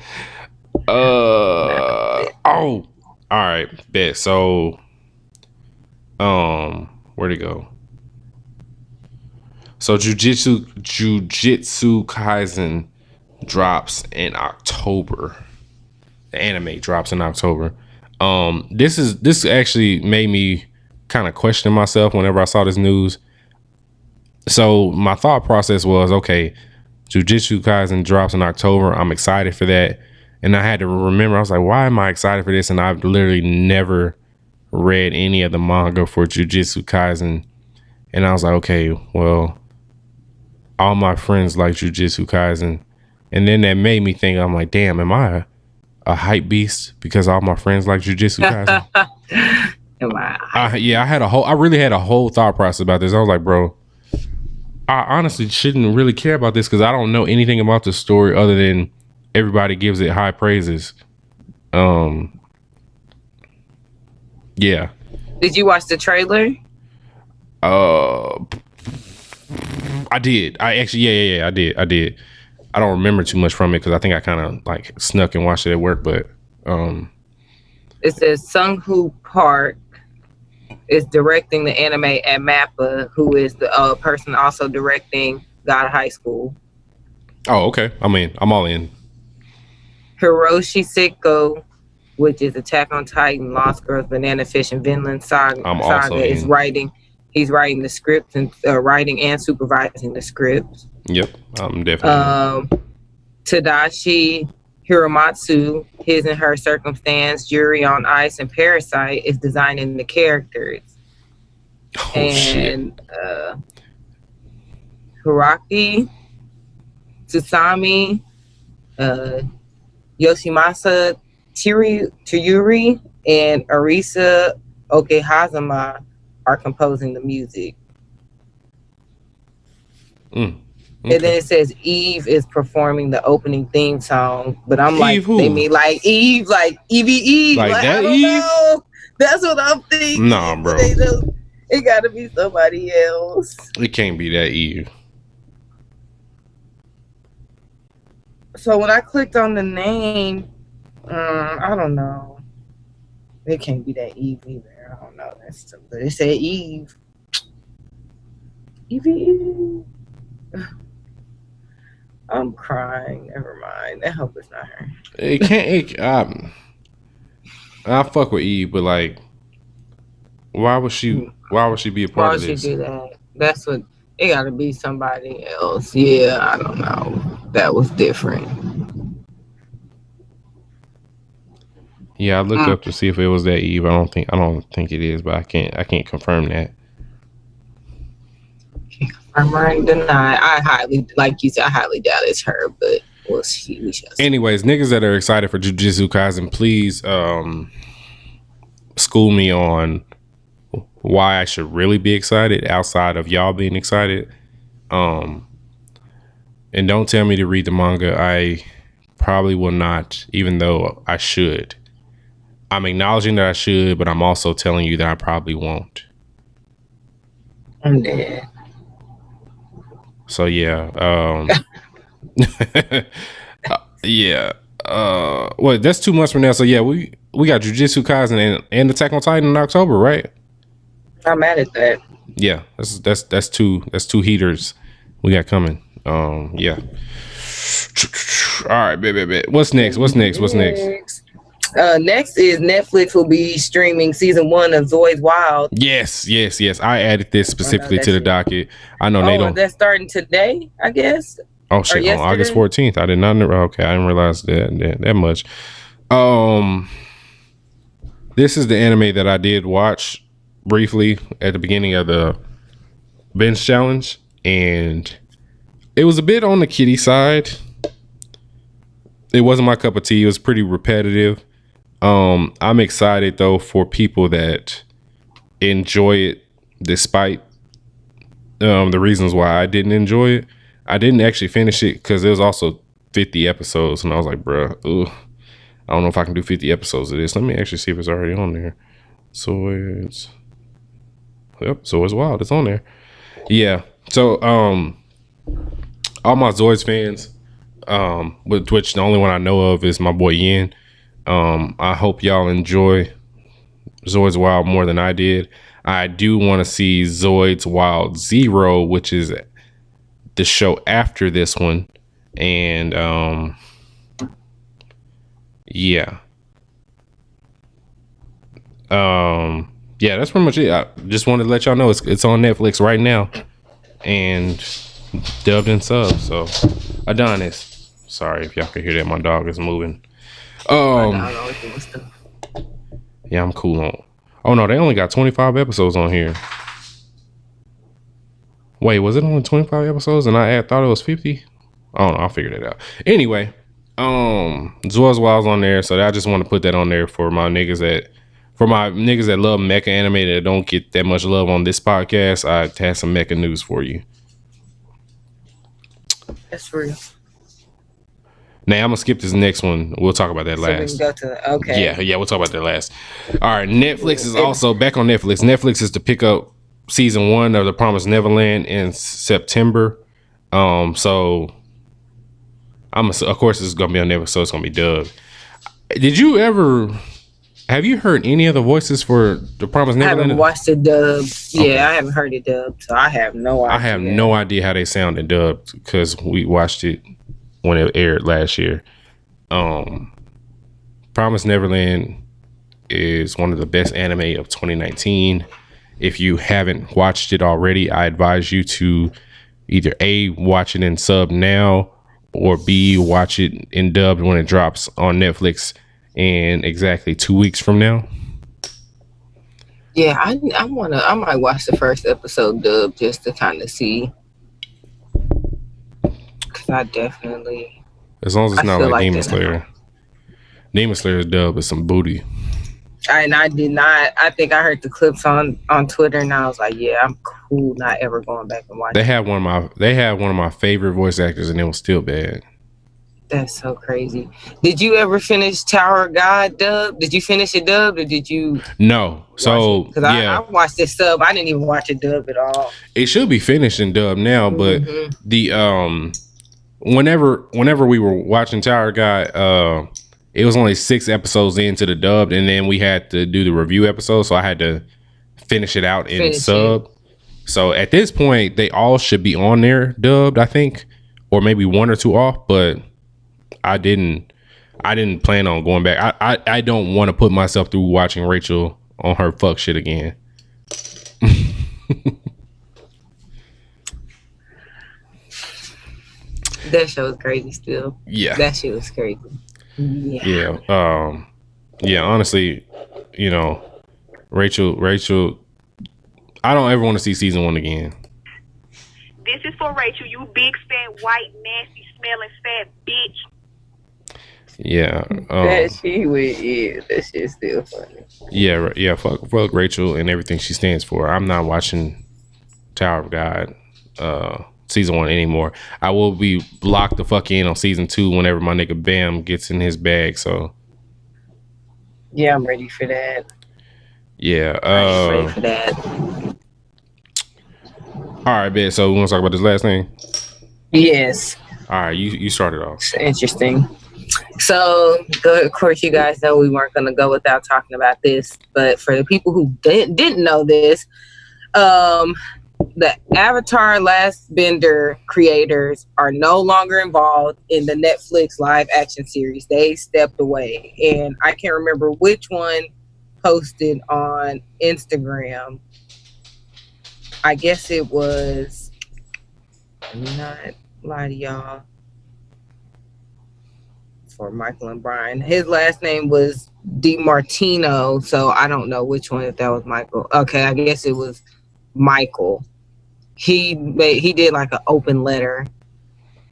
All right, bet. So, where'd it go? So Jujutsu Kaisen drops in October. The anime drops in October. This actually made me kind of question myself whenever I saw this news. So my thought process was, okay, Jujutsu Kaisen drops in October. I'm excited for that. And I had to remember, I was like, why am I excited for this? And I've literally never read any of the manga for Jujutsu Kaisen. And I was like, okay, well, all my friends like Jujutsu Kaisen. And then that made me think, I'm like, damn, am I a hype beast because all my friends like Jujutsu Kaisen? I really had a whole thought process about this. I was like, bro, I honestly shouldn't really care about this because I don't know anything about the story other than everybody gives it high praises. Yeah. Did you watch the trailer? I did. I actually, I did. I don't remember too much from it because I think I kind of like snuck and watched it at work. But it says Sung-Hoo Park is directing the anime at MAPPA, who is the person also directing God High School. Oh, okay. I mean, I'm all in. Hiroshi Seko, which is Attack on Titan, Lost Girls, Banana Fish, and Vinland Saga, is writing. He's writing the script and writing and supervising the script. Yep, I'm definitely. Tadashi Hiramatsu, His and Her Circumstance, Yuri on Ice, and Parasite is designing the characters. Oh, and Hiraki Tsusami, Yoshimasa Tsuyuri, and Arisa Okehazama are composing the music. Okay. And then it says Eve is performing the opening theme song, but I'm like, Eve who? they mean like Eve, like Eve. Like that I don't Eve? know. That's what I'm thinking. Nah, bro. It gotta be somebody else. It can't be that Eve. So when I clicked on the name, I don't know. It can't be that Eve either. I don't know. That's but it said Eve. Eve. I'm crying. Never mind. I hope it's not her. It can't. I fuck with Eve, but like, why would she be a part of this? Why would she do that? That's what. It got to be somebody else. Yeah, I don't know. That was different. Yeah, I looked up to see if it was that Eve. I don't think it is, but I can't confirm that. I'm right deny. I highly, like you said, I highly doubt it's her, but we'll see. Anyways, niggas that are excited for Jujutsu Kaisen, please school me on why I should really be excited outside of y'all being excited. And don't tell me to read the manga. I probably will not, even though I should. I'm acknowledging that I should, but I'm also telling you that I probably won't. I'm dead. So yeah, yeah. Well, that's 2 months from now. So yeah, we got Jujutsu Kaisen and Attack on Titan in October, right? I'm mad at that. Yeah, that's two heaters we got coming. Yeah. All right, baby. What's next? Next is Netflix will be streaming season 1 of Zoids Wild. Yes. I added this specifically to the docket. I know they don't. That's starting today, I guess. Oh shit! On August 14th. I did not know. Okay, I didn't realize that much. This is the anime that I did watch briefly at the beginning of the bench challenge, and it was a bit on the kiddie side. It wasn't my cup of tea. It was pretty repetitive. I'm excited though for people that enjoy it despite the reasons why I didn't enjoy it. I didn't actually finish it because it was also 50 episodes, and I was like, bruh, I don't know if I can do 50 episodes of this. Let me actually see if it's already on there. Zoids Wild, it's on there. Yeah. So all my Zoids fans, with which the only one I know of is my boy Yin. I hope y'all enjoy Zoids Wild more than I did. I do want to see Zoids Wild 0, which is the show after this one. And yeah. Yeah, that's pretty much it. I just wanted to let y'all know it's on Netflix right now and dubbed and subbed. So Adonis, sorry if y'all can hear that, my dog is moving. Yeah, I'm cool on. Oh no, they only got 25 episodes on here. Wait, was it only 25 episodes and I thought it was 50? I don't know, I'll figure that out. Anyway, Zoids Wild's on there, so I just want to put that on there for my niggas that love mecha anime that don't get that much love on this podcast. I have some mecha news for you. That's real. Now I'm gonna skip this next one. We'll talk about that last. We can go to okay. Yeah, we'll talk about that last. All right, Netflix is also back on Netflix. Netflix is to pick up season 1 of The Promised Neverland in September. So of course it's gonna be on Netflix, so it's gonna be dubbed. Have you heard any of the voices for The Promised Neverland? I haven't watched it dubbed. Yeah, I haven't heard it dubbed, so I have no idea. I have no idea how they sounded dubbed because we watched it when it aired last year. Promised Neverland is one of the best anime of 2019. If you haven't watched it already, I advise you to either A, watch it in sub now, or B, watch it in dubbed when it drops on Netflix in exactly 2 weeks from now. Yeah, I might watch the first episode dubbed just to kind of see. Cause I definitely. As long as it's not like Demon Slayer. Demon Slayer's dub is some booty. I did not. I think I heard the clips on Twitter, and I was like, "Yeah, I'm cool. Not ever going back and watching." They had one of my favorite voice actors, and it was still bad. That's so crazy. Did you ever finish Tower of God dub? Did you finish it dubbed, or did you? No. So because I watched this sub. I didn't even watch it dub at all. It should be finished in dub now, but the whenever we were watching Tower of God, it was only 6 episodes into the dubbed, and then we had to do the review episode, so I had to finish it out in sub. So at this point, they all should be on there dubbed, I think, or maybe 1 or 2 off. But I didn't plan on going back. I don't want to put myself through watching Rachel on her fuck shit again. That show was crazy still. Yeah. That shit was crazy. Yeah. Yeah, honestly, Rachel, I don't ever want to see season 1 again. This is for Rachel, you big fat white nasty smelling fat bitch. Yeah. That shit's still funny. Yeah, fuck Rachel and everything she stands for. I'm not watching Tower of God season 1 anymore. I will be locked the fuck in on season 2 whenever my nigga Bam gets in his bag. So yeah, I'm ready for that. Yeah. I'm ready for that. All right, bet. So we want to talk about this last thing? Yes. All right, you started off. It's interesting. So, of course, you guys know we weren't going to go without talking about this. But for the people who didn't know this, the Avatar Last Bender creators are no longer involved in the Netflix live action series. They stepped away. And I can't remember which one posted on Instagram. I guess it was, let me not lie to y'all. for Michael and Brian. His last name was DiMartino, so I don't know which one, if that was Michael. Okay, I guess it was Michael. He did like an open letter.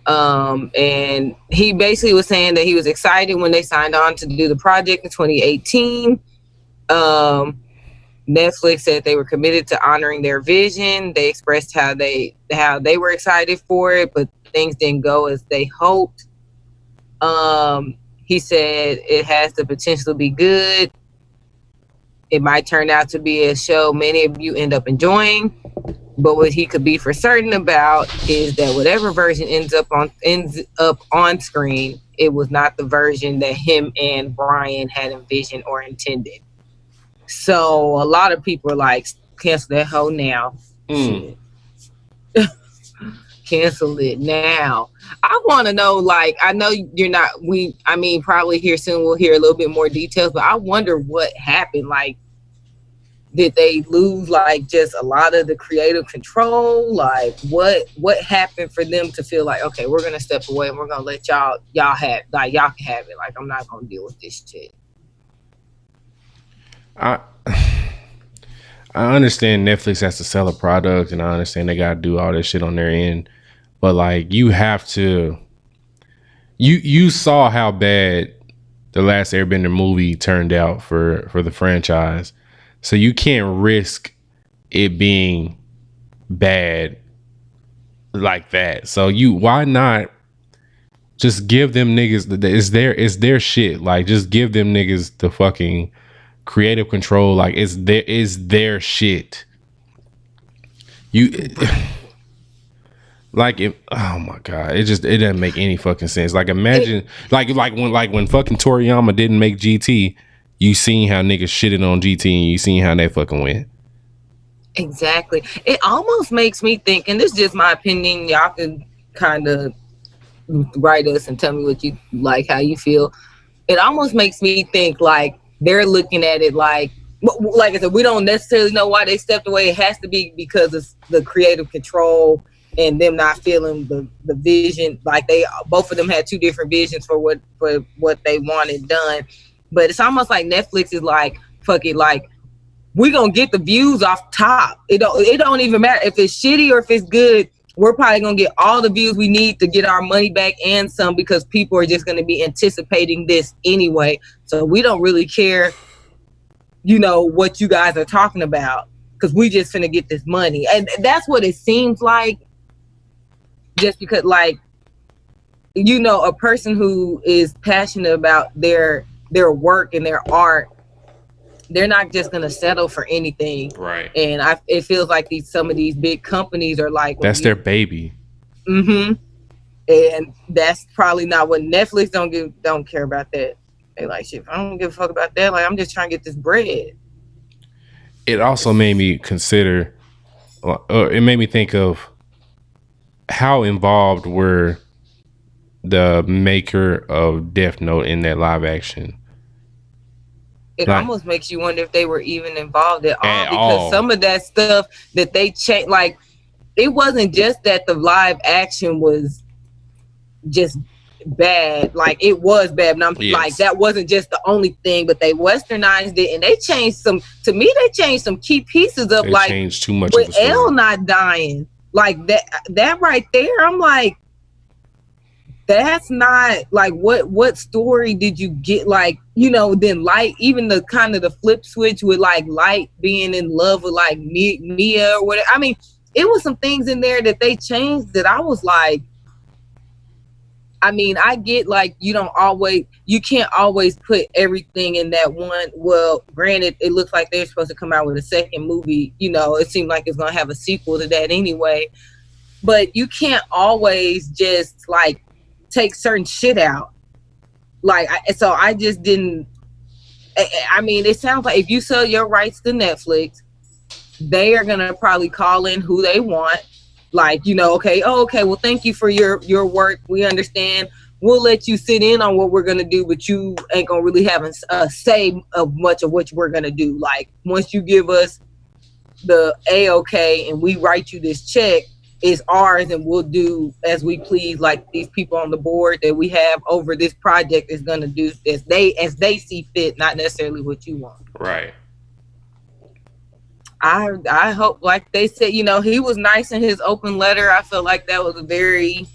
And he basically was saying that he was excited when they signed on to do the project in 2018. Netflix said they were committed to honoring their vision. They expressed how they were excited for it, but things didn't go as they hoped. He said it has the potential to be good. It might turn out to be a show many of you end up enjoying. But what he could be for certain about is that whatever version ends up on screen, it was not the version that him and Brian had envisioned or intended. So a lot of people are like, cancel that hoe now. Shit. Cancel it now. I want to know, like, I know you're not, probably here soon we'll hear a little bit more details, but I wonder what happened. Like, did they lose like just a lot of the creative control? Like what happened for them to feel like, okay, we're gonna step away and we're gonna let y'all have, like, y'all can have it. Like, I'm not gonna deal with this shit. I understand Netflix has to sell a product, and I understand they gotta do all this shit on their end, but like, you have to. You saw how bad the last Airbender movie turned out for the franchise. So you can't risk it being bad like that. So why not just give them niggas it's their shit. Like, just give them niggas the fucking creative control. Like, it's their shit. Like, oh my god, it doesn't make any fucking sense. Like, imagine like when fucking Toriyama didn't make GT. You seen how niggas shitted on GT, and you seen how they fucking went. Exactly. It almost makes me think, and this is just my opinion, y'all can kind of write us and tell me what you like, how you feel. It almost makes me think like they're looking at it like I said, we don't necessarily know why they stepped away. It has to be because of the creative control and them not feeling the vision. Like, both of them had two different visions for what they wanted done. But it's almost like Netflix is like, fuck it, like, we're gonna get the views off top. It don't even matter if it's shitty or if it's good. We're probably gonna get all the views we need to get our money back and some, because people are just gonna be anticipating this anyway. So we don't really care, what you guys are talking about, because we just finna get this money. And that's what it seems like. Just because, like, a person who is passionate about their work and their art, they're not just gonna settle for anything, right? And it feels like some of these big companies are like, that's their baby. And that's probably not what Netflix don't care about that. They like, shit, I don't give a fuck about that. Like, I'm just trying to get this bread. It also made me consider, or it made me think of how involved were the maker of Death Note in that live action. It almost makes you wonder if they were even involved at all, because some of that stuff that they changed, like, it wasn't just that the live action was just bad. Like, it was bad, but like, that wasn't just the only thing, but they westernized it, and they changed some key pieces of, like, changed too much with Elle not dying. Like, that right there, I'm like, that's not, like, what story did you get? Like, then Light, even the kind of the flip switch with, like, Light being in love with, like, Mia or whatever. I mean, it was some things in there that they changed that I was like, I mean, I get, like, you can't always put everything in that one. Well, granted, it looks like they're supposed to come out with a second movie. It seemed like it's going to have a sequel to that anyway. But you can't always just, like, take certain shit out. Like, so I just didn't. I mean, it sounds like if you sell your rights to Netflix, they are gonna probably call in who they want. Like, okay, well, thank you for your work. We understand. We'll let you sit in on what we're gonna do, but you ain't gonna really have a say of much of what we're gonna do. Like, once you give us the A-OK and we write you this check, is ours and we'll do as we please. Like these people on the board that we have over this project is gonna do as they see fit, not necessarily what you want. Right. I hope, like they said, you know, he was nice in his open letter. I feel like that was a very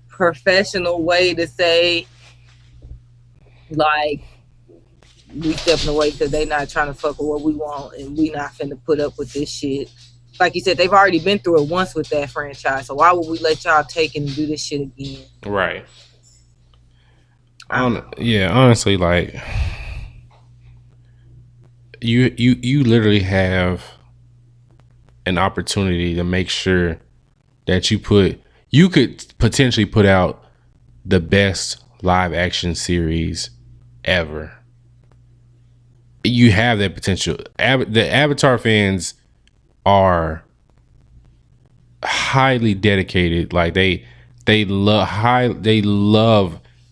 professional way to say, like, we stepping away because they not trying to fuck with what we want and we not finna put up with this shit. Like you said, they've already been through it once with that franchise, so why would we let y'all take it and do this shit again? Right. Yeah, honestly, like you literally have an opportunity to make sure that you could potentially put out the best live action series ever. You have that potential. The Avatar fans are highly dedicated. Like they love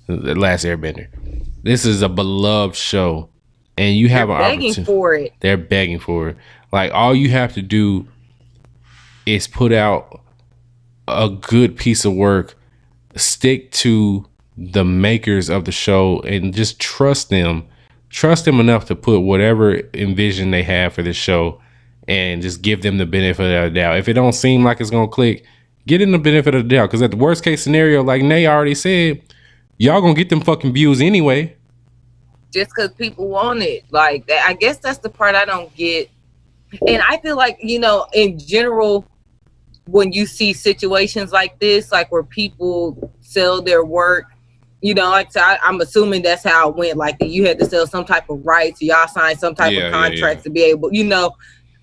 The Last Airbender. This is a beloved show, and you have an opportunity for it. They're begging for it. Like all you have to do is put out a good piece of work, stick to the makers of the show, and just trust them enough to put whatever envision they have for this show and just give them the benefit of the doubt. If it don't seem like it's gonna click, get in the benefit of the doubt, because at the worst case scenario, like Nae already said, y'all gonna get them fucking views anyway, just because people want it. Like that, I guess that's the part I don't get. And I feel like, you know, in general, when you see situations like this, like where people sell their work, you know, like so I'm assuming that's how it went. Like you had to sell some type of rights, y'all signed some type of contracts to be able, you know.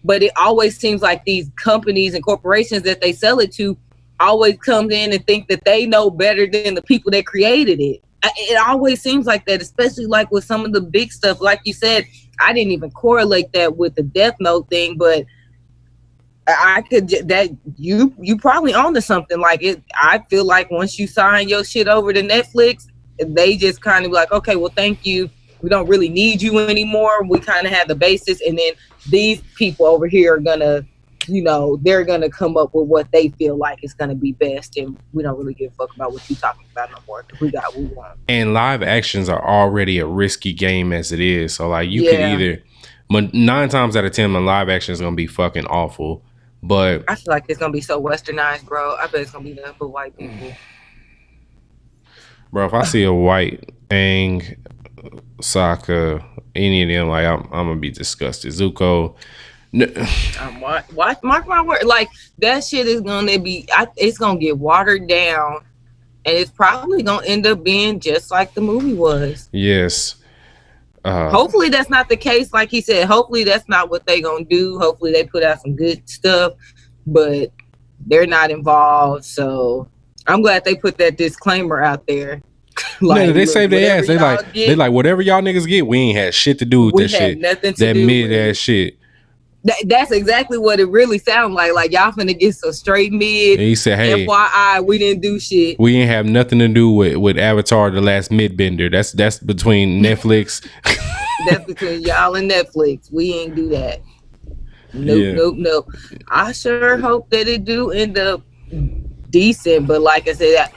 But it always seems like these companies and corporations that they sell it to always come in and think that they know better than the people that created it. It always seems like that, especially like with some of the big stuff. Like you said, I didn't even correlate that with the Death Note thing, but I could that you probably onto something. Like it, I feel like once you sign your shit over to Netflix, they just kind of like, okay, well, thank you. We don't really need you anymore. We kind of have the basis, and then these people over here are gonna, you know, they're gonna come up with what they feel like is gonna be best, and we don't really give a fuck about what you talking about no more because we got what we want. And live actions are already a risky game as it is, so like you can either, but 9 times out of 10, the live action is gonna be fucking awful. But I feel like it's gonna be so westernized, bro. I bet it's gonna be nothing for white people. Bro, if I see a white Aang, Sokka, any of them, like I'm gonna be disgusted. Zuko. Mark my word. Like that shit is gonna be. It's gonna get watered down, and it's probably gonna end up being just like the movie was. Yes. Hopefully that's not the case. Like he said, hopefully that's not what they gonna do. Hopefully they put out some good stuff, but they're not involved. So I'm glad they put that disclaimer out there. Like, they saved their ass. They like whatever y'all niggas get, we ain't had shit to do with that shit. That mid ass shit. That's exactly what it really sounds like. Like y'all finna get some straight mid. And he said, "Hey, FYI, we didn't do shit. We ain't have nothing to do with Avatar: The Last MidBender. That's between Netflix. That's between y'all and Netflix. We ain't do that. Nope. I sure hope that it do end up decent. But like I said,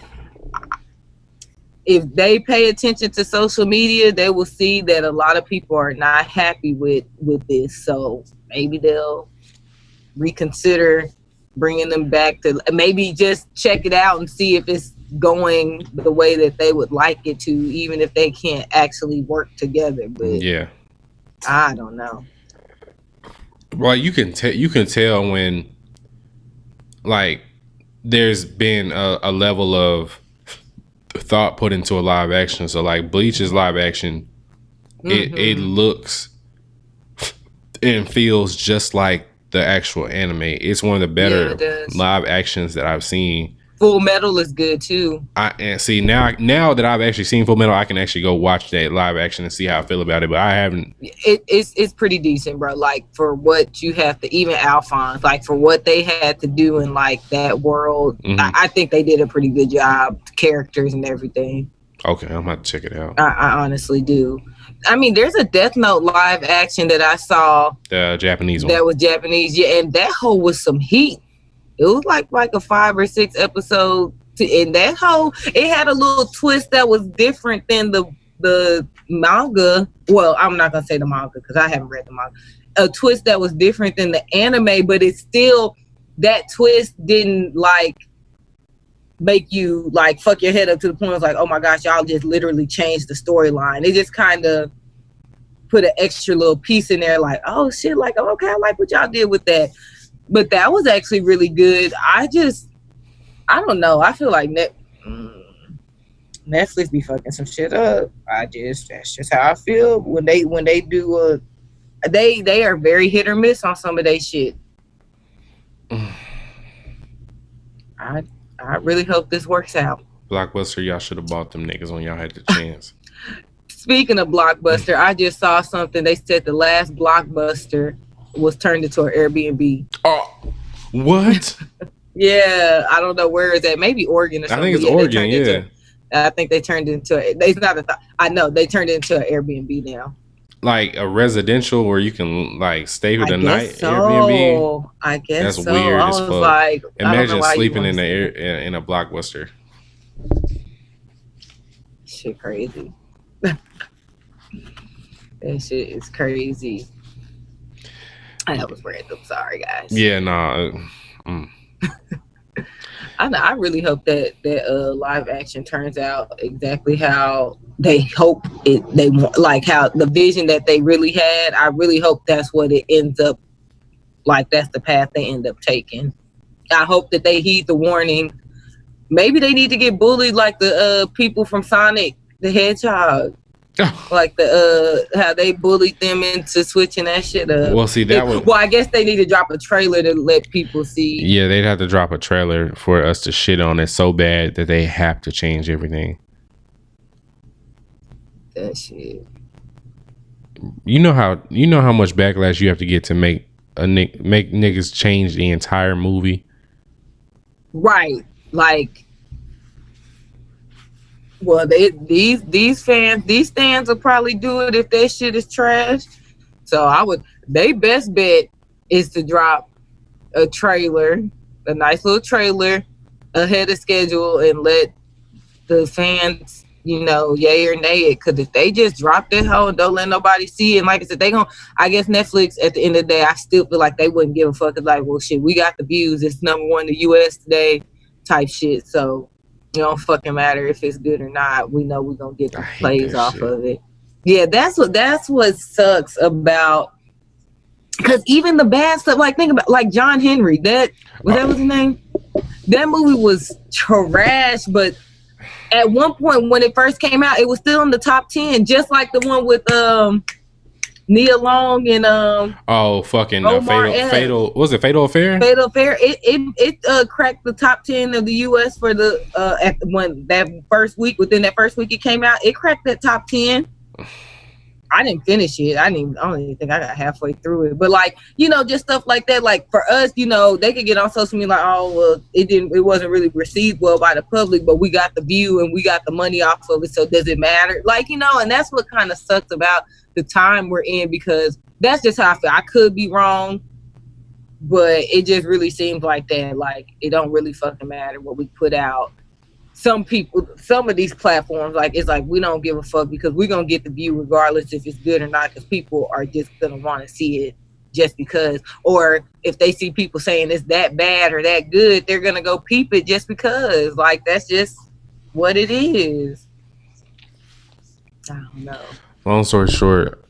if they pay attention to social media, they will see that a lot of people are not happy with this. So maybe they'll reconsider bringing them back to maybe just check it out and see if it's going the way that they would like it to, even if they can't actually work together. But yeah, I don't know. Well, you can tell when like there's been a level of thought put into a live action. So like Bleach's live action, it looks and feels just like the actual anime. It's one of the better live actions that I've seen. Full Metal is good too. And see now that I've actually seen Full Metal, I can actually go watch that live action and see how I feel about it. But I haven't. It's pretty decent, bro. Like for what you have to, even Alphonse, like for what they had to do in like that world, I think they did a pretty good job. Characters and everything. Okay, I'm gonna check it out. I honestly do. I mean, there's a Death Note live action that I saw. The Japanese one. That was Japanese, yeah, and that whole was some heat. It was like a 5 or 6 episode, and that whole it had a little twist that was different than the manga. Well, I'm not gonna say the manga because I haven't read the manga. A twist that was different than the anime, but it's still that twist didn't like make you like fuck your head up to the point of like, oh my gosh, y'all just literally changed the storyline. It just kind of put an extra little piece in there, like, oh shit, like, oh, okay, I like what y'all did with that. But that was actually really good. I don't know. I feel like Netflix be fucking some shit up. That's just how I feel when they do they are very hit or miss on some of their shit. I really hope this works out. Blockbuster, y'all should have bought them niggas when y'all had the chance. Speaking of Blockbuster, I just saw something. They said the last Blockbuster was turned into an Airbnb. Oh, what? Yeah, I don't know where is that. Maybe Oregon or something. I think it's Oregon. Yeah, I think they turned into. It's not a. I know they turned it into an Airbnb now. Like a residential where you can like stay for the night. So. Airbnb. I guess that's so. weird as fuck. Like, imagine sleeping in a Blockbuster. Shit, crazy. That shit is crazy. That was random. Sorry, guys. Yeah, nah. I really hope that live action turns out exactly how they hope it. They want, like how the vision that they really had. I really hope that's what it ends up. Like that's the path they end up taking. I hope that they heed the warning. Maybe they need to get bullied like the people from Sonic the Hedgehog. Like the how they bullied them into switching that shit up. Well, see that was. Well, I guess they need to drop a trailer to let people see. Yeah, they'd have to drop a trailer for us to shit on it so bad that they have to change everything. That shit. You know how much backlash you have to get to make niggas change the entire movie. Right, like. Well, these stands will probably do it if that shit is trash. So they best bet is to drop a trailer, a nice little trailer ahead of schedule and let the fans, yay or nay it. Cause if they just drop that hoe and don't let nobody see it, and like I said, I guess Netflix at the end of the day, I still feel like they wouldn't give a fuck. It's like, well shit, we got the views. It's #1 in the US today type shit. So it don't fucking matter if it's good or not. We know we're gonna get the plays off of it. Yeah, that's what sucks about. Because even the bad stuff, like think about like John Henry. That was his name. That movie was trash, but at one point when it first came out, it was still in the top 10, just like the one with Nia Long and Fatal was it Fatal Affair? Fatal Affair. It cracked the top 10 of the US for the within that first week it came out. It cracked that top 10. I didn't finish it. I don't even think I got halfway through it. But like, just stuff like that. Like for us, they could get on social media like, oh well, it wasn't really received well by the public, but we got the view and we got the money off of it. So does it matter? Like, and that's what kind of sucks about the time we're in, because that's just how I feel. I could be wrong, but it just really seems like that. Like it don't really fucking matter what we put out. Some of these platforms, like it's like we don't give a fuck because we're gonna get the view regardless if it's good or not, because people are just gonna want to see it just because. Or if they see people saying it's that bad or that good, they're gonna go peep it just because. Like that's just what it is. I don't know. Long story short,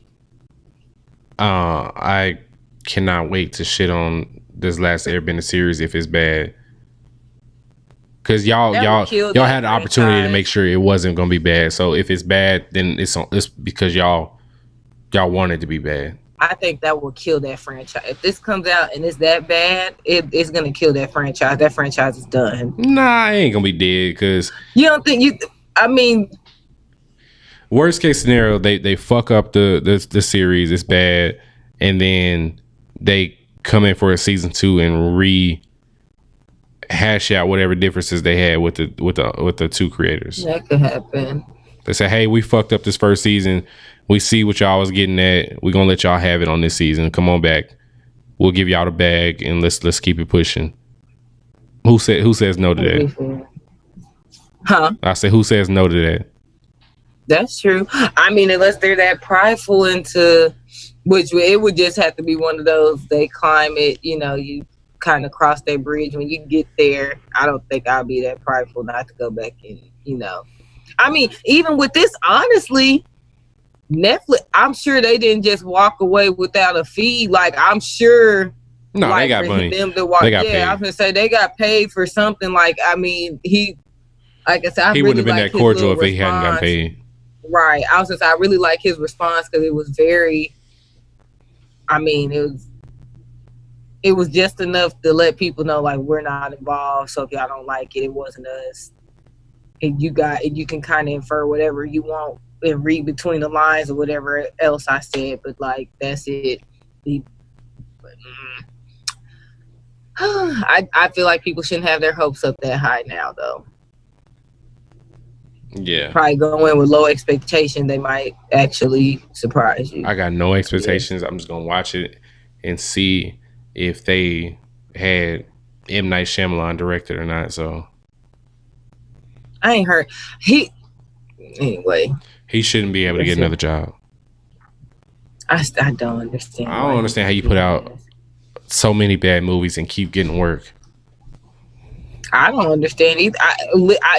I cannot wait to shit on this last Airbender series if it's bad. Cause y'all had the opportunity to make sure it wasn't gonna be bad. So if it's bad, then it's because y'all want it to be bad. I think that will kill that franchise. If this comes out and it's that bad, it's gonna kill that franchise. That franchise is done. Nah, it ain't gonna be dead. Cause you don't think worst case scenario, they fuck up the series. It's bad, and then they come in for a season 2 and hash out whatever differences they had with the two creators. That could happen. They say, hey, we fucked up this first season. We see what y'all was getting at. We're gonna let y'all have it on this season. Come on back. We'll give y'all the bag and let's keep it pushing. Who says no to that? Huh? I said, who says no to that? That's true. I mean, unless they're that prideful into, which it would just have to be one of those, they climb it, you kind of cross that bridge when you get there. I don't think I'll be that prideful not to go back and, I mean, even with this, honestly, Netflix, I'm sure they didn't just walk away without a fee. Like, I'm sure. No, like, they got money. Them to walk, they got paid. I was gonna say they got paid for something. Like, I mean, like I said, he wouldn't have been that cordial if he hadn't got paid. Right. I was gonna say I really like his response because it was very. I mean, it was just enough to let people know, like, we're not involved. So if y'all don't like it, it wasn't us. And you can kind of infer whatever you want and read between the lines or whatever else I said, but like that's it. I feel like people shouldn't have their hopes up that high now, though. Yeah, probably go in with low expectation. They might actually surprise you. I got no expectations. Yeah. I'm just gonna watch it and see if they had M. Night Shyamalan directed or not. So I ain't heard anyway. He shouldn't be able to get another job. I don't understand. I don't understand how you put out so many bad movies and keep getting work. I don't understand either.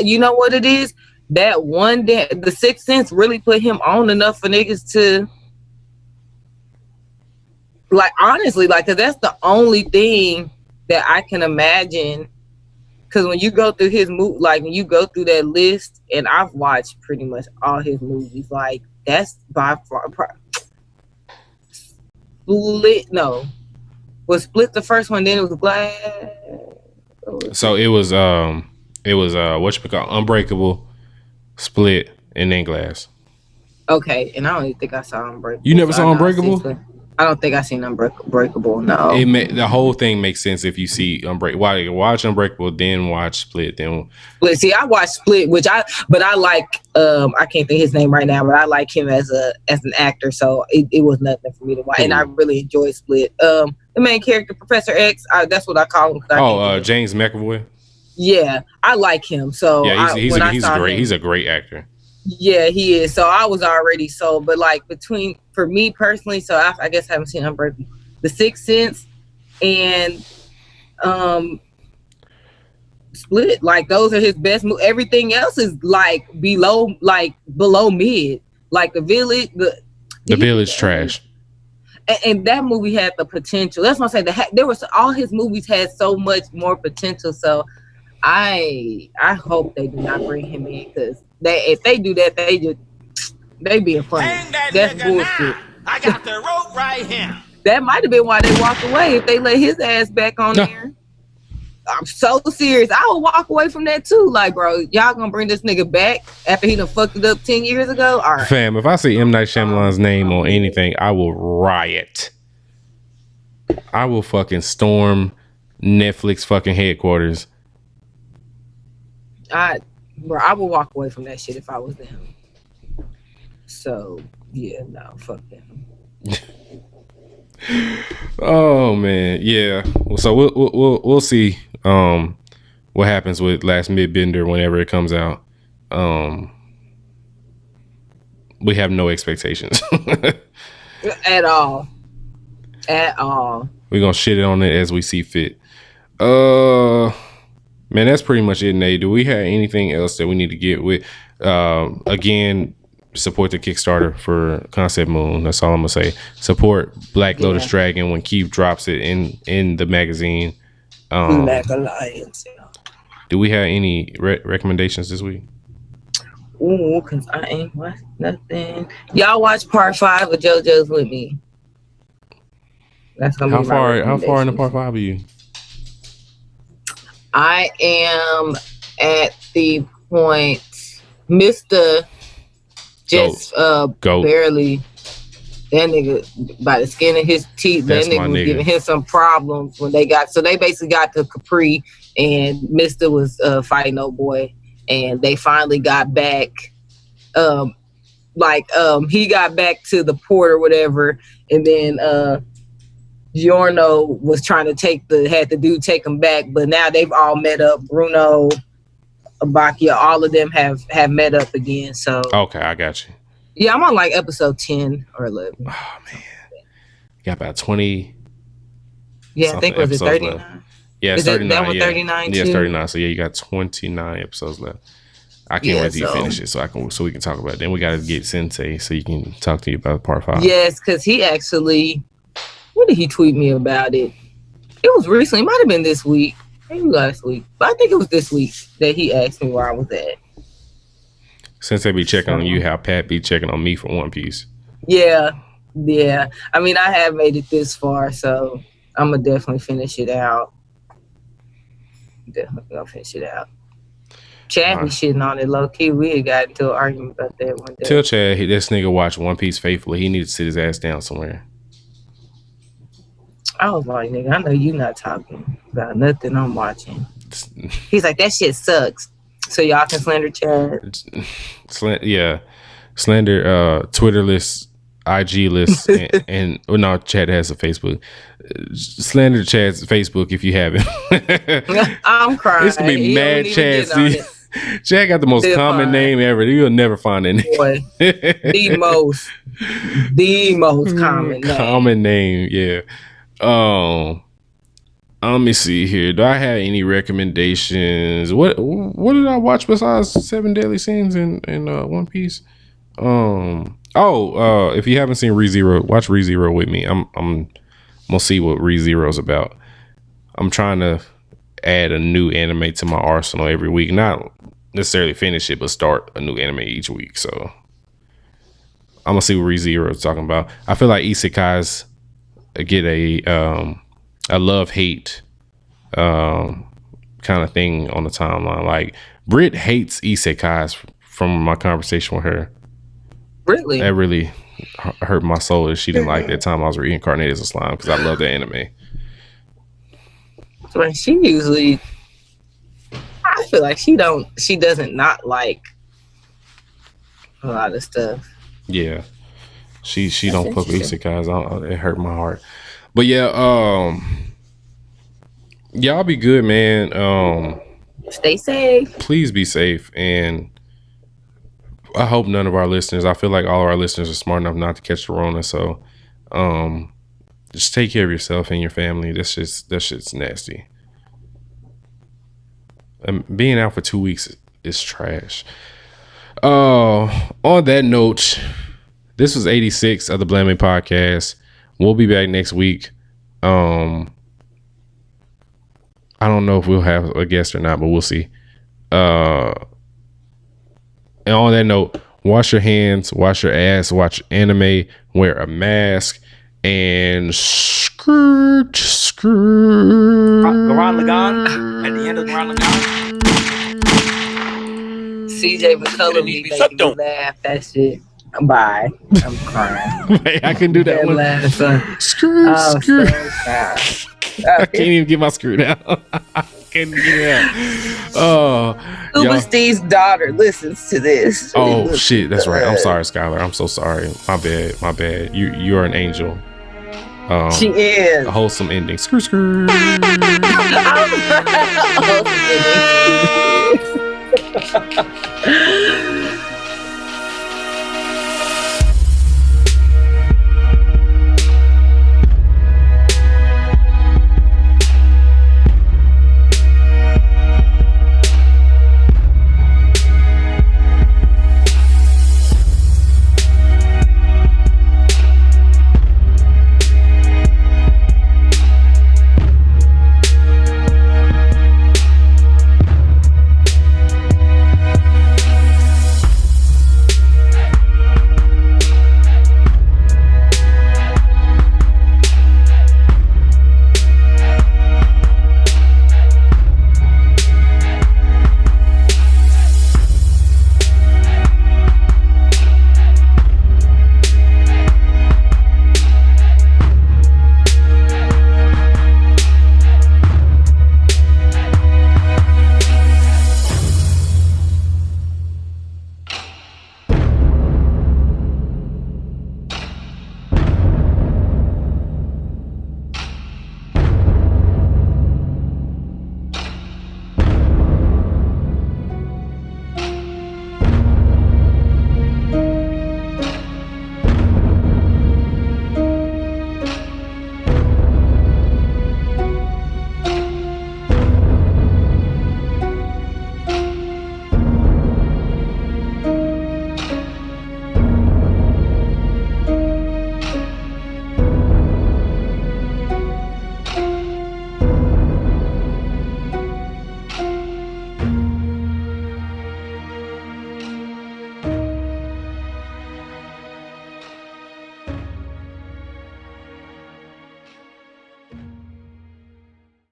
You know what it is? That one day, The Sixth Sense really put him on enough for niggas to, like, honestly, like, cause that's the only thing that I can imagine. Cause when you go through his when you go through that list, and I've watched pretty much all his movies, like, that's by far. Split the first one, then it was Glass. So it was what you call Unbreakable, Split, and then Glass. Okay, and I don't even think I saw Unbreakable. You never saw Unbreakable? I don't think I seen Unbreakable. No. The whole thing makes sense if you see Unbreakable. Why you watch Unbreakable, then watch Split, then Split. See, I watched Split, but I like I can't think his name right now, but I like him as an actor, so it was nothing for me to watch, and I really enjoyed Split. The main character, Professor X, that's what I call him. James McAvoy. Yeah, I like him. So yeah, he's great. He's a great actor. Yeah, he is. So I was already sold, but like for me personally, so I guess I haven't seen Unbreakable, The Sixth Sense, and Split. Like, those are his best movies. Everything else is like below mid. Like The Village, the Village trash. And that movie had the potential. That's what I'm saying. All his movies had so much more potential. So I hope they do not bring him in, because if they do that, they being funny. That's bullshit. Now. I got the rope right here. That might have been why they walked away. If they let his ass back on there, I'm so serious. I would walk away from that too. Like, bro, y'all gonna bring this nigga back after he done fucked it up 10 years ago? All right. Fam, if I see M. Night Shyamalan's name on anything, I will riot. I will fucking storm Netflix fucking headquarters. I would walk away from that shit if I was them. So yeah, no, fuck them. Oh man, yeah. So we'll see what happens with Last MidBender whenever it comes out. We have no expectations at all. We're gonna shit it on it as we see fit. Man, that's pretty much it, Nae. Do we have anything else that we need to get with? Again, support the Kickstarter for Concept Moon. That's all I'm gonna say. Support Black Lotus Dragon when Keith drops it in the magazine. Black Alliance. Do we have any recommendations this week? Ooh, cause I ain't watched nothing. Y'all watch part 5 of JoJo's with me. That's gonna be how far in the part 5 are you? I am at the point Mr. just barely. That nigga, by the skin of his teeth, that nigga was giving him some problems when they basically got to Capri, and Mr. was fighting old boy, and they finally got back. He got back to the port or whatever, and then Giorno was trying to had the dude take him back, but now they've all met up. Bruno, Abakia, all of them have met up again. So okay, I got you. Yeah, I'm on like episode 10 or 11. Oh man, got about 20. Yeah, I think was it 39. Left. Yeah, it's Is 39. That one yeah. 39 Yeah, it's too? 39. So yeah, you got 29 episodes left. I can't wait till you finish it so we can talk about it. Then we got to get Sensei so you can talk to you about part 5. Yes, because he actually, when did he tweet me about it? It was recently. It might have been this week. Maybe last week. But I think it was this week that he asked me where I was at. Sensei be checking on you how Pat be checking on me for One Piece. Yeah. I mean, I have made it this far, so I'm going to definitely finish it out. Definitely going to finish it out. Chad be shitting on it low key. We had got into an argument about that one day. Tell Chad this nigga watch One Piece faithfully. He needs to sit his ass down somewhere. I was like, nigga, I know you not talking about nothing I'm watching. He's like, that shit sucks. So y'all can slander Chad. Yeah. Slander Twitter list, IG list, and no, Chad has a Facebook. Slander Chad's Facebook if you haven't. I'm crying. It's gonna be mad Chad. Chad got the most common name ever. You'll never find that name. Boy, the most common name. Common name, yeah. Let me see here. Do I have any recommendations? What did I watch besides 7 Deadly Sins and One Piece? If you haven't seen ReZero, watch ReZero with me. I'm gonna see what ReZero's about. I'm trying to add a new anime to my arsenal every week. Not necessarily finish it, but start a new anime each week. So I'm gonna see what ReZero is talking about. I feel like isekais get a love-hate kind of thing on the timeline. Like Britt hates isekais from my conversation with her. Really? That really hurt my soul that she didn't like that time I was reincarnated as a slime because I love that anime. But she usually, I feel like she doesn't not like a lot of stuff. Yeah. She don't fuck with isekais. It hurt my heart. But yeah, y'all be good, man. Stay safe. Please be safe, and I hope none of our listeners, I feel like all of our listeners are smart enough not to catch the Rona, so just take care of yourself and your family. That shit's nasty. Being out for 2 weeks is trash. On that note, this was 86 of the Blanime podcast. We'll be back next week. I don't know if we'll have a guest or not, but we'll see. And on that note, wash your hands, wash your ass, watch anime, wear a mask, and skirt. Gurren Lagann at the end of Gurren Lagann. CJ McCullum be making me laugh. That shit. Bye. I'm crying. Wait, I can do that one. Skirt. I can't even get my skirt out. I can't get it out. Uber Steve's daughter listens to this. Oh shit, that's right. I'm sorry, Skylar. I'm so sorry. My bad. You are an angel. She is. A wholesome ending. Skirt. A wholesome ending.